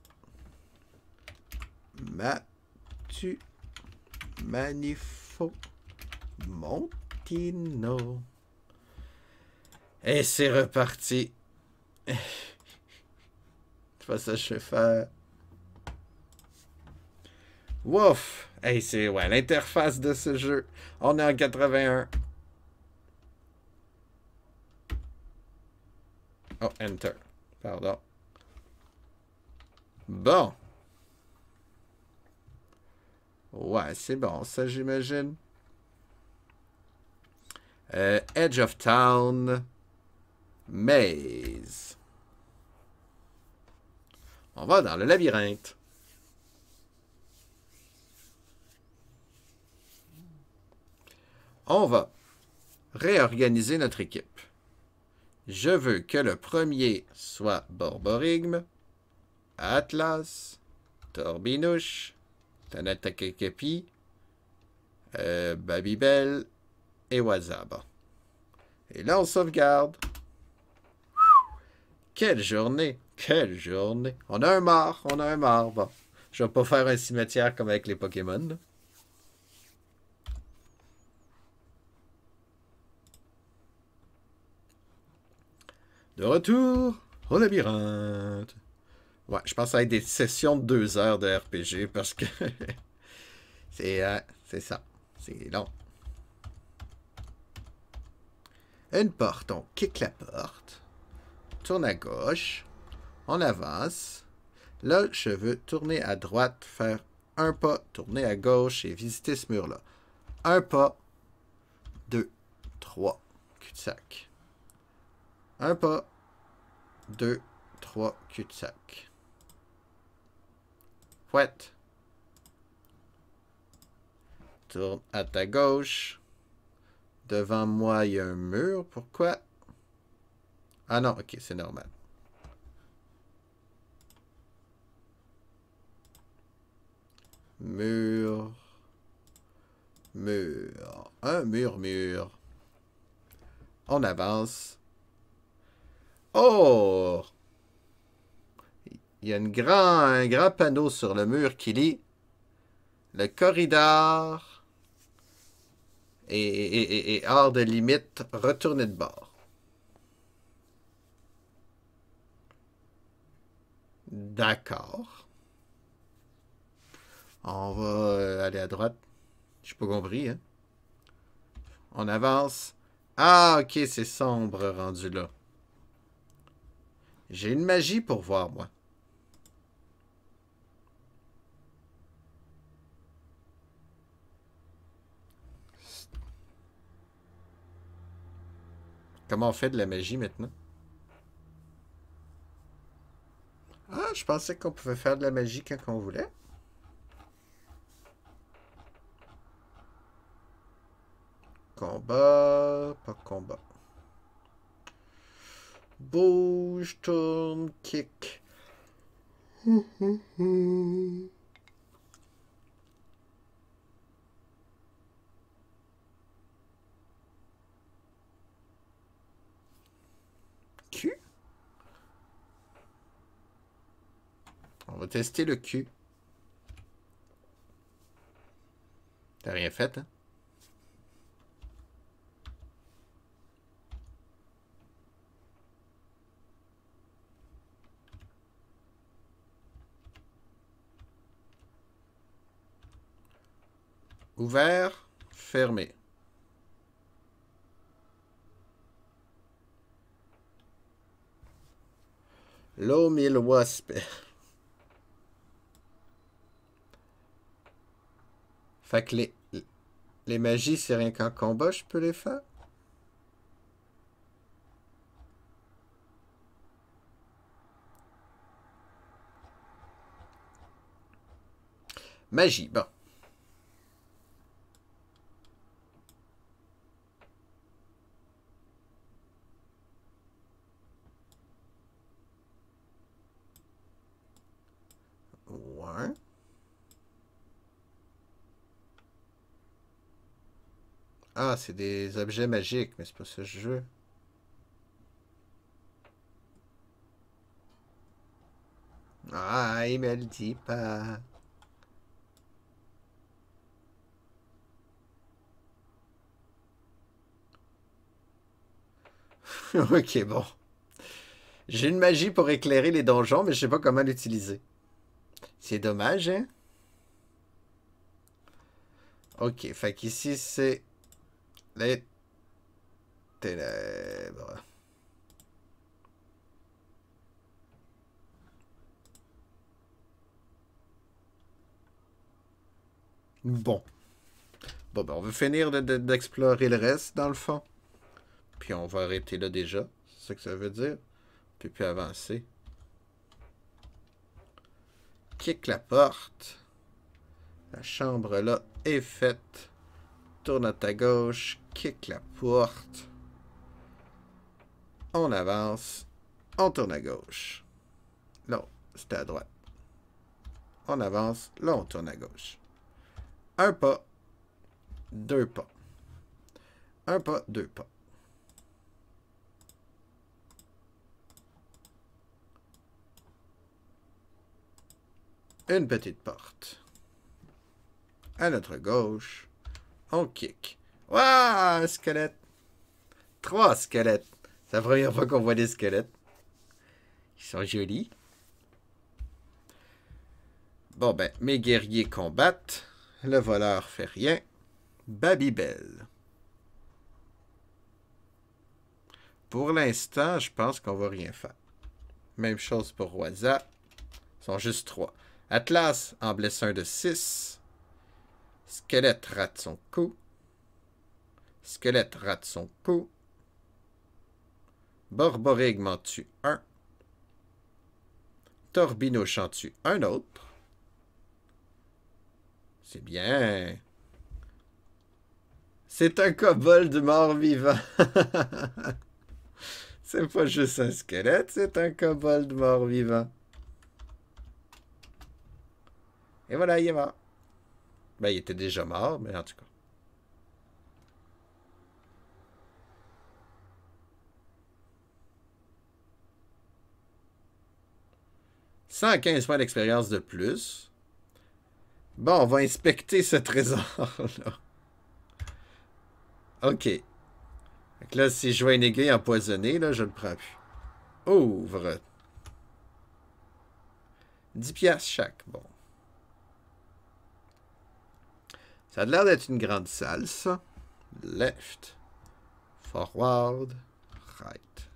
Matu Manifo Montino. Et c'est reparti. C'est pas ça que je vais faire. Wouf! Hey, c'est ouais, l'interface de ce jeu. On est en 81. Oh, Enter. Pardon. Bon. Ouais, c'est bon, ça, j'imagine. Edge of Town. Maze. On va dans le labyrinthe. On va réorganiser notre équipe. Je veux que le premier soit Borborigme, Atlas, Torbinouche, Tanatakakepi, Babybel et Wazaba. Et là, on sauvegarde. Quelle journée! Quelle journée! On a un mort, on a un mort. Bon, je vais pas faire un cimetière comme avec les Pokémon, là. De retour au labyrinthe. Ouais, je pense que ça va être des sessions de 2 heures de RPG parce que c'est ça. C'est long. Une porte, on kick la porte. Tourne à gauche. On avance. Là, je veux tourner à droite, faire un pas, tourner à gauche et visiter ce mur-là. Un pas, 2, 3, cul-de-sac. Un pas, 2, 3, cul-de-sac. Fouette. Tourne à ta gauche. Devant moi, il y a un mur. Pourquoi? Ah non, ok, c'est normal. Mur. Mur. Un mur. On avance. Oh! Il y a un grand panneau sur le mur qui lit le corridor est hors de limite, retournez de bord. D'accord. On va aller à droite. Je n'ai pas compris, hein? On avance. Ah, ok, c'est sombre rendu là. J'ai une magie pour voir, moi. Comment on fait de la magie maintenant? Ah, je pensais qu'on pouvait faire de la magie quand on voulait. Combat, pas combat. Bouge, tourne, kick. Q? On va tester le Q. T'as rien fait, hein? Ouvert, fermé. Low mille wasp. Fait que les magies, c'est rien qu'en combat, je peux les faire? Magie, bon. Ouais. Ah, c'est des objets magiques, mais c'est pas ça que je veux. Ah, il me le dit pas. Ok, bon. J'ai une magie pour éclairer les donjons, mais je sais pas comment l'utiliser. C'est dommage, hein? Ok, fait qu'ici, c'est les ténèbres. Bon. Bon, ben, on va finir d'explorer le reste, dans le fond. Puis on va arrêter là déjà. C'est ça que ça veut dire. Puis avancer. Kick la porte. La chambre là est faite. Tourne à ta gauche. Kick la porte. On avance. On tourne à gauche. Là, c'était à droite. On avance. Là, on tourne à gauche. Un pas. Deux pas. Un pas, deux pas. Une petite porte. À notre gauche. On kick. Waouh, un squelette. Trois squelettes. C'est la première fois qu'on voit des squelettes. Ils sont jolis. Bon ben, mes guerriers combattent. Le voleur fait rien. Babybel. Pour l'instant, je pense qu'on va rien faire. Même chose pour Roisa. Ils sont juste trois. Atlas en blesse un de 6. Squelette rate son coup. Squelette rate son coup. Borborigme en tue un. Torbinoche en tue un autre. C'est bien. C'est un kobold mort-vivant. C'est pas juste un squelette, c'est un kobold mort-vivant. Et voilà, il est mort. Ben, il était déjà mort, mais en tout cas. 115 points d'expérience de plus. Bon, on va inspecter ce trésor-là. OK. Donc là, si je vois une aiguille empoisonnée, là, je le prends plus. Ouvre. 10 piastres chaque. Bon. Ça a l'air d'être une grande salle, ça. Left. Forward. Right.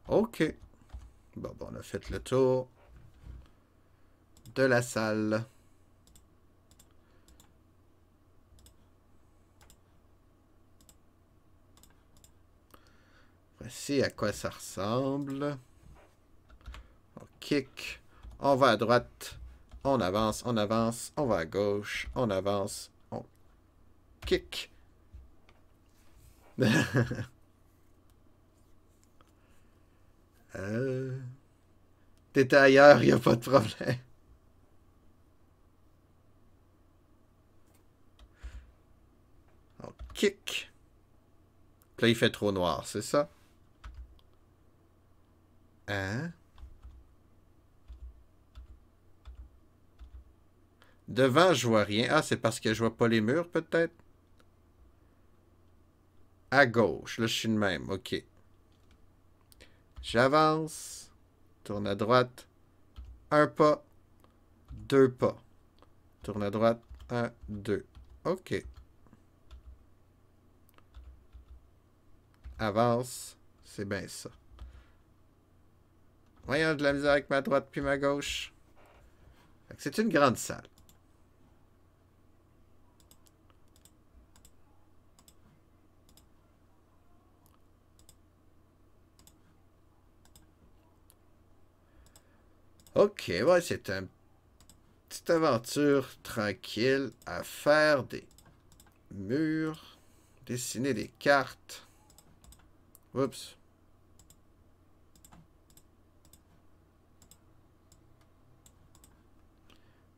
OK. Bon, on a fait le tour de la salle. Voici à quoi ça ressemble. On kick. On va à droite. On avance, on avance. On va à gauche. On avance. On kick. T'étais ailleurs, y a pas de problème. On kick. Là, il fait trop noir, c'est ça? Hein? Devant, je vois rien. Ah, c'est parce que je vois pas les murs, peut-être? À gauche. Là, je suis de même. OK. J'avance. Tourne à droite. Un pas. Deux pas. Tourne à droite. Un, deux. OK. Avance. C'est bien ça. Voyons de la misère avec ma droite puis ma gauche. C'est une grande salle. OK, ouais, c'est une petite aventure tranquille à faire des murs, dessiner des cartes. Oups.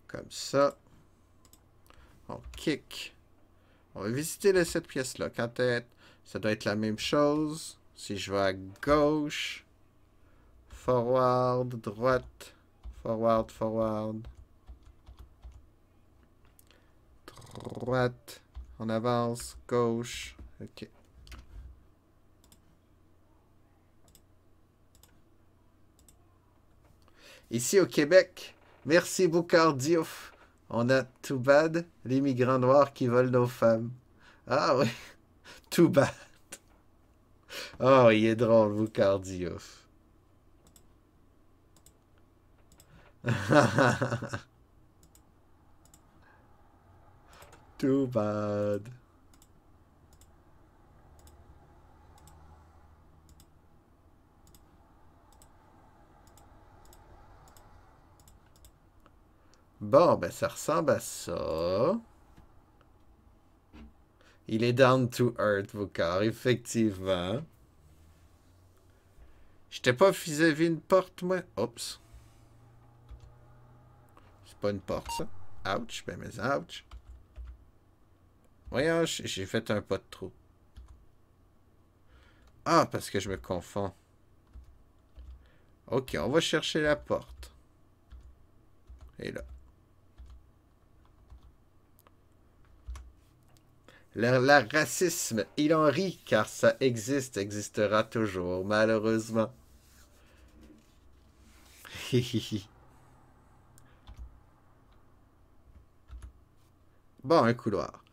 Comme ça. On kick. On va visiter cette pièce-là. Quand ça doit être la même chose. Si je vais à gauche. Forward, droite. Forward, forward. Droite. On avance. Gauche. OK. Ici au Québec, merci Boucard Diouf. On a Too Bad, les migrants noirs qui volent nos femmes. Ah oui, Too Bad. Oh, il est drôle, Boucard Diouf. Too bad. Bon, ben ça ressemble à ça. Il est down to earth, Boucard, effectivement. J'étais pas vis-à-vis une porte, moi. Oups. C'est pas une porte, ça. Ouch, ben mais ouch. Voyons, j'ai fait un pas de trop. Ah, parce que je me confonds. Ok, on va chercher la porte. Et là. Le racisme, il en rit, car ça existe, existera toujours, malheureusement. Bon, un couloir.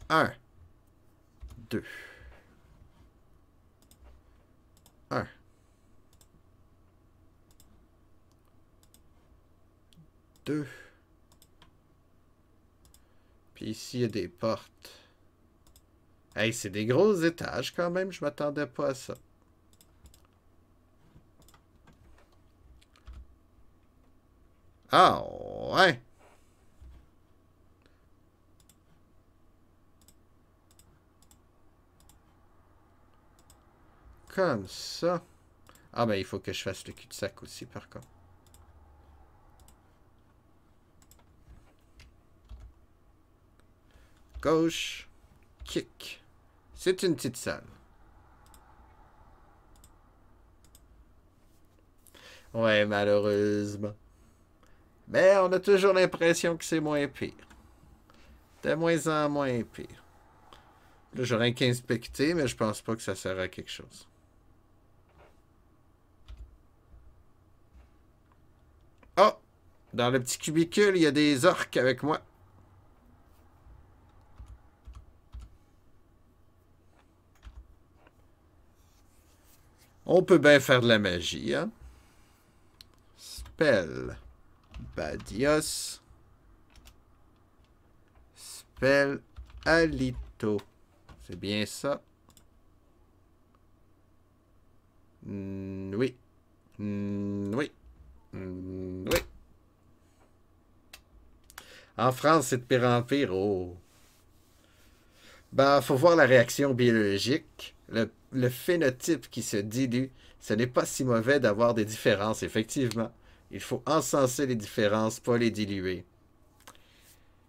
1, 2. 1. 2. Puis ici, il y a des portes. Hey, c'est des gros étages quand même, je m'attendais pas à ça. Ah, ouais. Comme ça. Ah, ben, il faut que je fasse le cul-de-sac aussi, par contre. Gauche. Kick. C'est une petite salle. Ouais, malheureusement. Mais on a toujours l'impression que c'est moins pire. De moins en moins pire. Là, j'aurais qu'inspecté, mais je pense pas que ça sert à quelque chose. Oh! Dans le petit cubicule, il y a des orques avec moi. On peut bien faire de la magie, hein? Spell Badios. Spell Alito. C'est bien ça? Oui. Oui. Oui. En France, c'est de pire en pire. Oh. Ben, faut voir la réaction biologique. Le phénotype qui se dilue. Ce n'est pas si mauvais d'avoir des différences, effectivement. Il faut encenser les différences, pas les diluer.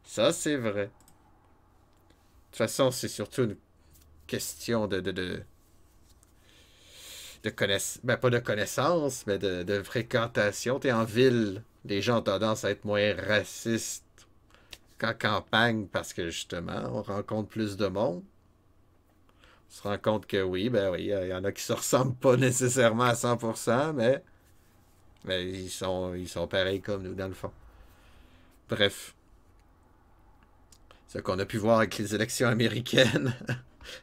Ça, c'est vrai. De toute façon, c'est surtout une question de connaissance. Ben, pas de connaissance, mais de fréquentation. T'es en ville, les gens ont tendance à être moins racistes qu'en campagne parce que justement, on rencontre plus de monde. On se rend compte que oui, ben oui, il y en a qui se ressemblent pas nécessairement à 100%, mais ils sont pareils comme nous dans le fond. Bref, ce qu'on a pu voir avec les élections américaines,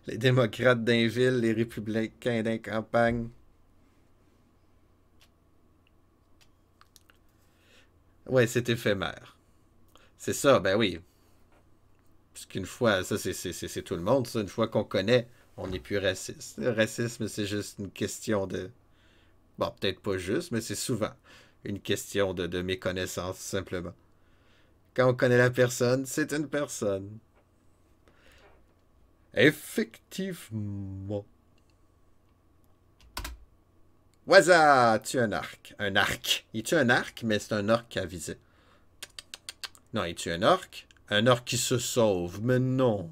les démocrates d'un ville, les républicains d'un campagne. Ouais, c'est éphémère. C'est ça, ben oui. Parce qu'une fois, ça c'est tout le monde, ça. Une fois qu'on connaît, on n'est plus raciste. Le racisme, c'est juste une question de... Bon, peut-être pas juste, mais c'est souvent une question de méconnaissance, simplement. Quand on connaît la personne, c'est une personne. Effectivement. Waza, tu un arc. Un arc. Il tue un arc, mais c'est un orc à viser. Non, il tue un orc. Un orc qui se sauve, mais non.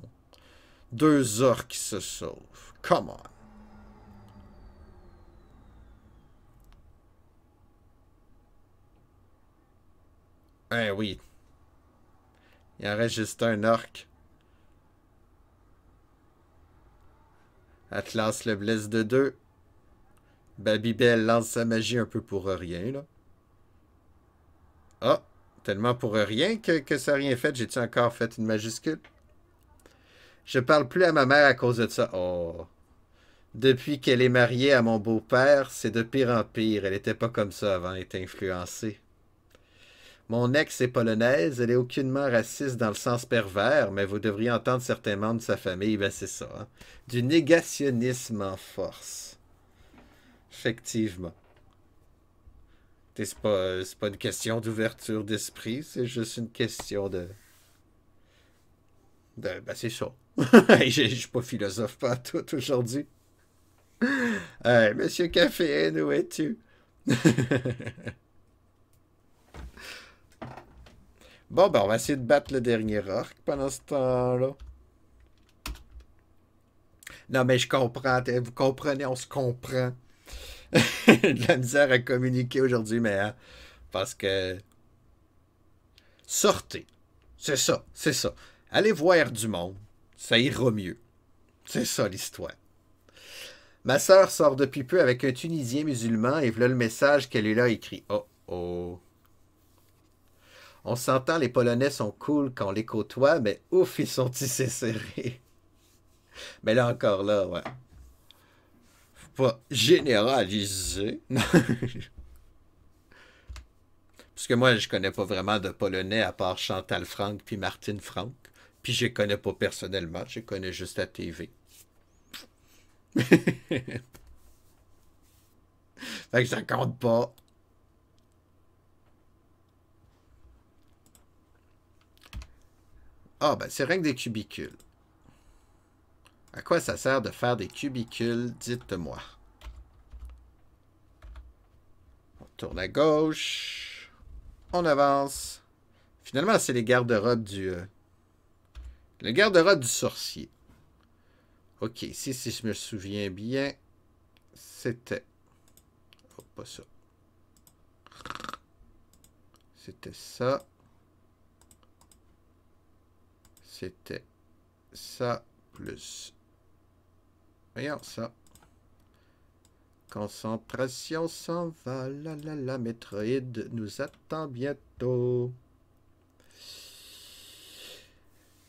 Deux orcs qui se sauvent. Come on. Eh oui. Il en reste juste un orc. Atlas le blesse de deux. Babybel lance sa magie un peu pour rien, là. Ah, tellement pour rien que ça n'a rien fait. J'ai-tu encore fait une majuscule? Je parle plus à ma mère à cause de ça. Oh. Depuis qu'elle est mariée à mon beau-père, c'est de pire en pire. Elle était pas comme ça avant, elle était influencée. Mon ex est polonaise, elle est aucunement raciste dans le sens pervers, mais vous devriez entendre certains membres de sa famille, ben c'est ça. Hein? Du négationnisme en force. Effectivement. C'est pas une question d'ouverture d'esprit, c'est juste une question ben c'est ça. Je suis pas philosophe pas tout aujourd'hui. Hey, Monsieur Caféine, où es-tu? Bon, ben, on va essayer de battre le dernier orc pendant ce temps-là. Non, mais je comprends. Vous comprenez, on se comprend. De la misère à communiquer aujourd'hui, mais hein, parce que... Sortez. C'est ça, c'est ça. Allez voir du monde. Ça ira mieux. C'est ça l'histoire. Ma sœur sort depuis peu avec un Tunisien musulman et voilà le message qu'elle lui a écrit. Oh oh. On s'entend, les Polonais sont cool quand on les côtoie, mais ouf, ils sont tissés serrés. Mais là encore, là, ouais. Faut pas généraliser. Parce que moi, je connais pas vraiment de Polonais à part Chantal Franck puis Martine Franck. Puis je les connais pas personnellement, je les connais juste à TV. Fait que ça compte pas. Ah, ben c'est rien que des cubicules. À quoi ça sert de faire des cubicules, dites-moi. On tourne à gauche. On avance. Finalement, c'est les garde-robes du... le garde-robe du sorcier. Ok, ici, si je me souviens bien, c'était... Oh, pas ça. C'était ça. C'était ça plus... Voyons ça. Concentration s'en va. La Metroid nous attend bientôt.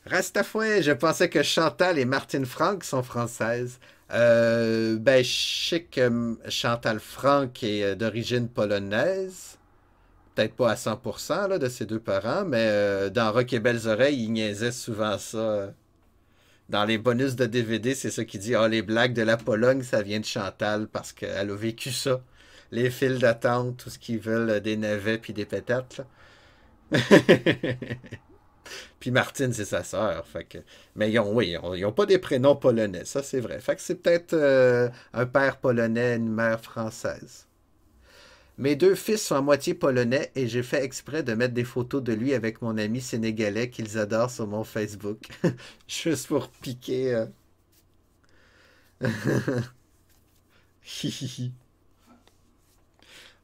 Rastafouet, je pensais que Chantal et Martine Franck sont françaises. Ben, je sais que Chantal Franck est d'origine polonaise. Peut-être pas à 100% là, de ses deux parents, mais dans Rock et Belles Oreilles, il niaisait souvent ça. Dans les bonus de DVD, c'est ça qui dit ah, les blagues de la Pologne, ça vient de Chantal parce qu'elle a vécu ça. Les files d'attente, tout ce qu'ils veulent, des navets puis des pétates. Là. Puis Martine, c'est sa sœur. Fait que... Mais oui, ils ont pas des prénoms polonais, ça c'est vrai. Fait que c'est peut-être un père polonais, une mère française. Mes deux fils sont à moitié polonais et j'ai fait exprès de mettre des photos de lui avec mon ami sénégalais qu'ils adorent sur mon Facebook. Juste pour piquer.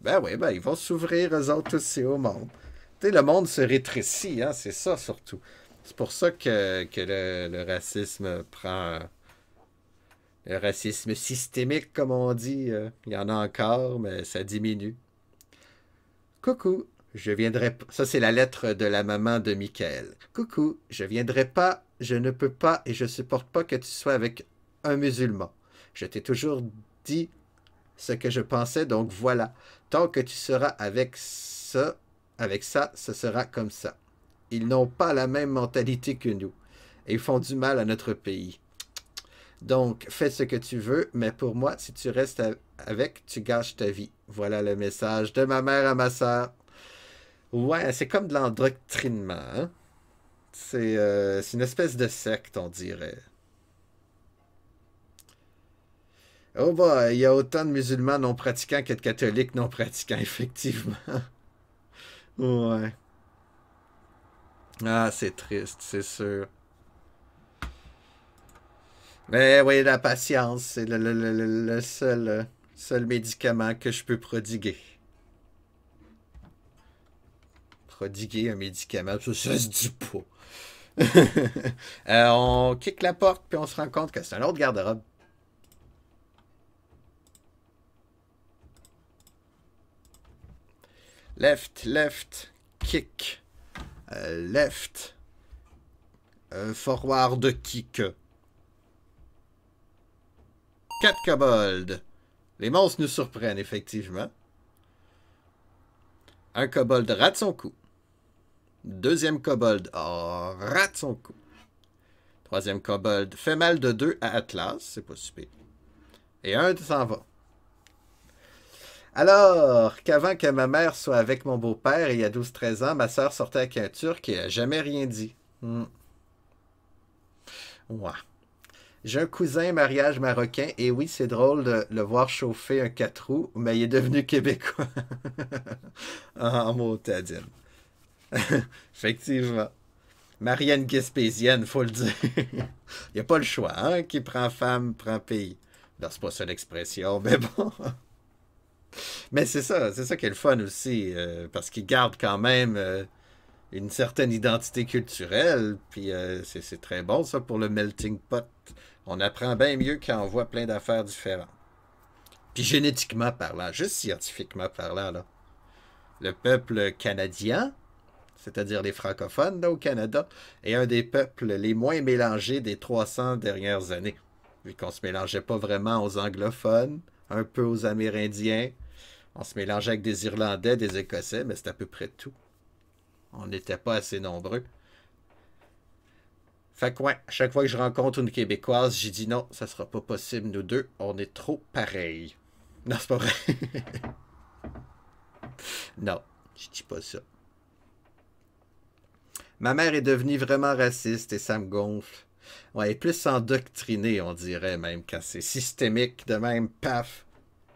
Ben oui, ben ils vont s'ouvrir eux autres aussi au monde. Tu sais, le monde se rétrécit, hein, c'est ça surtout. C'est pour ça que le racisme prend. Le racisme systémique, comme on dit, il y en a encore, mais ça diminue. Coucou, je viendrai pas. Ça, c'est la lettre de la maman de Michael. Coucou, je viendrai pas, je ne peux pas et je supporte pas que tu sois avec un musulman. Je t'ai toujours dit ce que je pensais, donc voilà. Tant que tu seras avec ça, ce sera comme ça. Ils n'ont pas la même mentalité que nous et ils font du mal à notre pays. Donc, fais ce que tu veux, mais pour moi, si tu restes avec, tu gâches ta vie. Voilà le message de ma mère à ma sœur. Ouais, c'est comme de l'endoctrinement, hein? C'est une espèce de secte, on dirait. Oh bah, il y a autant de musulmans non pratiquants que de catholiques non pratiquants, effectivement. Ouais. Ah, c'est triste, c'est sûr. Mais oui, la patience, c'est le seul médicament que je peux prodiguer. Prodiguer un médicament, ça se dit pas. On kick la porte, puis on se rend compte que c'est un autre garde-robe. Left, left, kick. Left. Forward, kick. 4 kobolds. Les monstres nous surprennent, effectivement. Un kobold rate son coup. Deuxième kobold rate son coup. Troisième kobold fait mal de 2 à Atlas. C'est pas super. Et un s'en va. Alors, qu'avant que ma mère soit avec mon beau-père, il y a 12-13 ans, ma soeur sortait avec un Turc et n'a jamais rien dit. Ouais. J'ai un cousin mariage marocain et oui, c'est drôle de le voir chauffer un 4 roues, mais il est devenu québécois. En motadine. Effectivement. Marianne Gaspésienne, faut le dire. Il n'y a pas le choix, hein? Qui prend femme, prend pays. Non, c'est pas ça l'expression, mais bon. Mais c'est ça qui est le fun aussi, parce qu'il garde quand même une certaine identité culturelle, puis c'est très bon ça pour le melting pot. On apprend bien mieux quand on voit plein d'affaires différentes. Puis génétiquement parlant, juste scientifiquement parlant, là, le peuple canadien, c'est-à-dire les francophones là, au Canada, est un des peuples les moins mélangés des 300 dernières années. Vu qu'on se mélangeait pas vraiment aux anglophones, un peu aux Amérindiens, on se mélangeait avec des Irlandais, des Écossais, mais c'est à peu près tout. On n'était pas assez nombreux. Fait que ouais, à chaque fois que je rencontre une Québécoise, j'ai dit non, ça sera pas possible, nous deux, on est trop pareils. Non, c'est pas vrai. Non, je dis pas ça. Ma mère est devenue vraiment raciste et ça me gonfle. Ouais, elle est plus endoctrinée, on dirait même, quand c'est systémique de même, paf.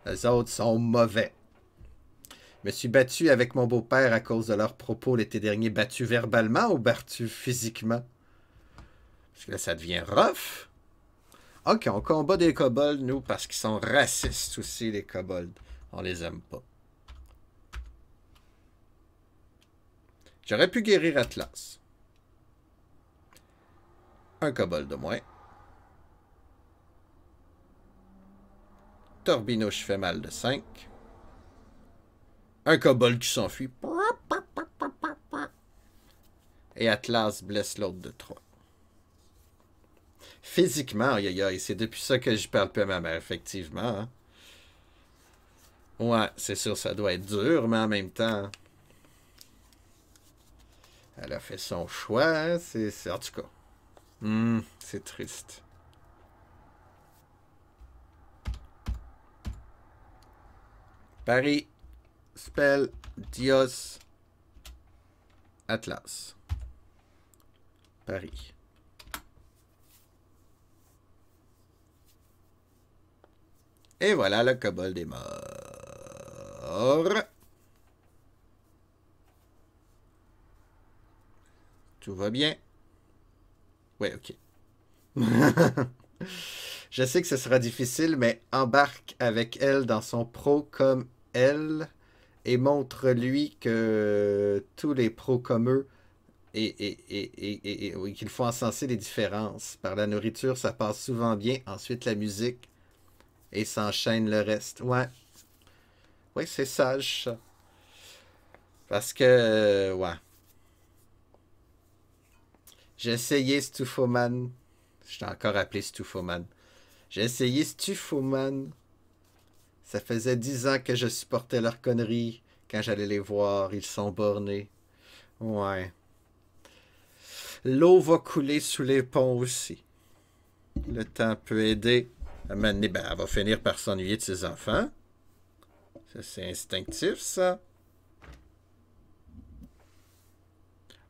Les autres sont mauvais. Je me suis battu avec mon beau-père à cause de leurs propos l'été dernier. Battu verbalement ou battu physiquement? Parce que là, ça devient rough. Ok, on combat des kobolds, nous, parce qu'ils sont racistes aussi, les kobolds. On les aime pas. J'aurais pu guérir Atlas. Un kobold de moins. Torbinouche fait mal de 5. Un kobold qui s'enfuit. Et Atlas blesse l'autre de 3. Physiquement, aïe aïe aïe, c'est depuis ça que je parle plus à ma mère, effectivement. Hein. Ouais, c'est sûr, ça doit être dur, mais en même temps, elle a fait son choix. Hein, en tout cas, c'est triste. Paris, spell, Dios, Atlas. Paris. Et voilà, le kobold est mort. Tout va bien? Ouais, ok. Je sais que ce sera difficile, mais embarque avec elle dans son pro comme elle et montre-lui que tous les pros comme eux et oui, qu'il faut encenser les différences. Par la nourriture, ça passe souvent bien. Ensuite, la musique et s'enchaîne le reste. Ouais, ouais, c'est sage ça. Parce que, ouais. J'ai essayé Stufoman. Je t'ai encore appelé Stufoman. J'ai essayé Stufoman. Ça faisait 10 ans que je supportais leurs conneries. Quand j'allais les voir, ils sont bornés. Ouais. L'eau va couler sous les ponts aussi. Le temps peut aider. À un moment donné, ben, elle va finir par s'ennuyer de ses enfants. Ça, c'est instinctif, ça.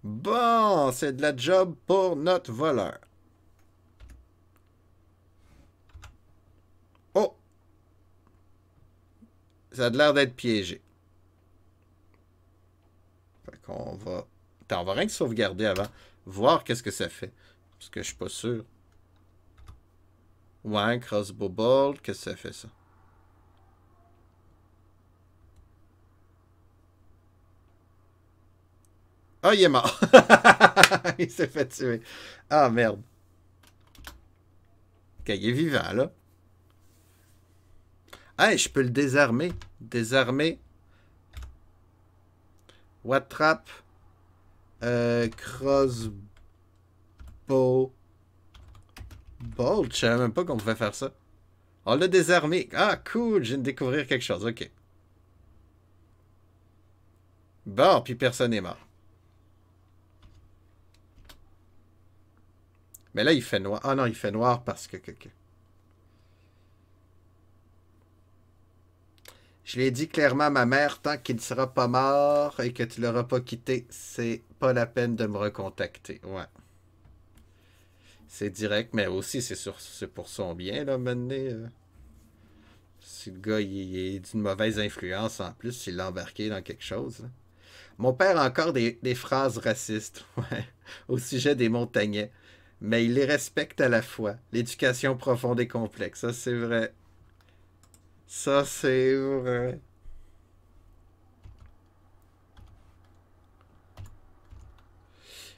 Bon, c'est de la job pour notre voleur. Oh! Ça a l'air d'être piégé. Fait qu'on va... Attends, on va rien que sauvegarder avant. Voir qu'est-ce que ça fait. Parce que je suis pas sûr. Ouais, crossbow bolt, qu'est-ce que ça fait, ça? Ah, il est mort. Il s'est fait tuer. Ah, merde. Ok, il est vivant, là. Hey, je peux le désarmer. Désarmer. What trap? Crossbow. Bolt. Je savais même pas qu'on pouvait faire ça. On l'a désarmé. Ah, cool. Je viens de découvrir quelque chose. Ok. Bon, puis personne n'est mort. Mais là, il fait noir. Ah non, il fait noir parce que... Je l'ai dit clairement à ma mère, tant qu'il ne sera pas mort et que tu l'auras pas quitté, c'est pas la peine de me recontacter. Ouais. C'est direct, mais aussi c'est pour son bien, là, maintenant. Si le gars il est d'une mauvaise influence en plus, s'il l'a embarqué dans quelque chose. Là. Mon père a encore des phrases racistes, ouais, au sujet des montagnais. Mais il les respecte à la fois. L'éducation profonde et complexe, ça c'est vrai. Ça c'est vrai.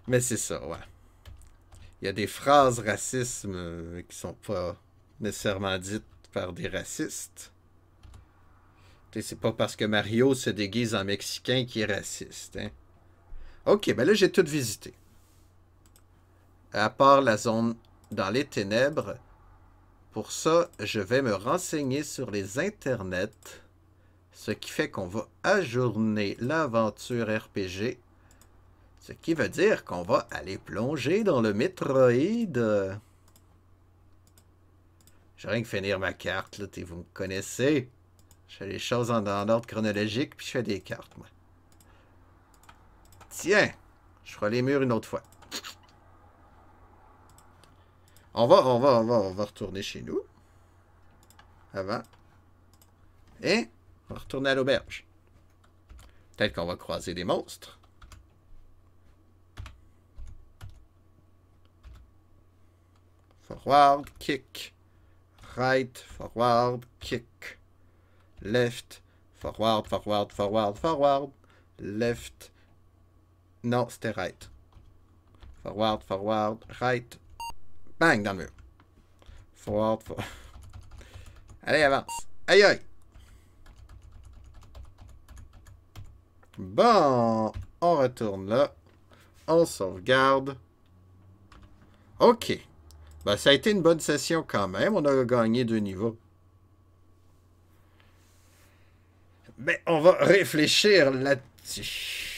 Mais c'est ça, ouais. Il y a des phrases racisme qui sont pas nécessairement dites par des racistes. C'est pas parce que Mario se déguise en Mexicain qu'il est raciste. Hein? Ok, ben là j'ai tout visité. À part la zone dans les ténèbres. Pour ça, je vais me renseigner sur les internets. Ce qui fait qu'on va ajourner l'aventure RPG. Ce qui veut dire qu'on va aller plonger dans le Metroid. Je vais rien que finir ma carte, là, vous me connaissez. Je fais les choses en ordre chronologique, puis je fais des cartes, moi. Tiens, je ferai les murs une autre fois. On va retourner chez nous. Avant. Et on va retourner à l'auberge. Peut-être qu'on va croiser des monstres. Forward, kick. Right, forward, kick. Left, forward, forward, forward, forward. Left. Non, c'était right. Forward, forward, right. Bang, dans le mur. Forward, forward. Allez, avance. Aïe, aïe. Bon, on retourne là. On sauvegarde. OK. Ben, ça a été une bonne session quand même. On a gagné 2 niveaux. Mais on va réfléchir là-dessus.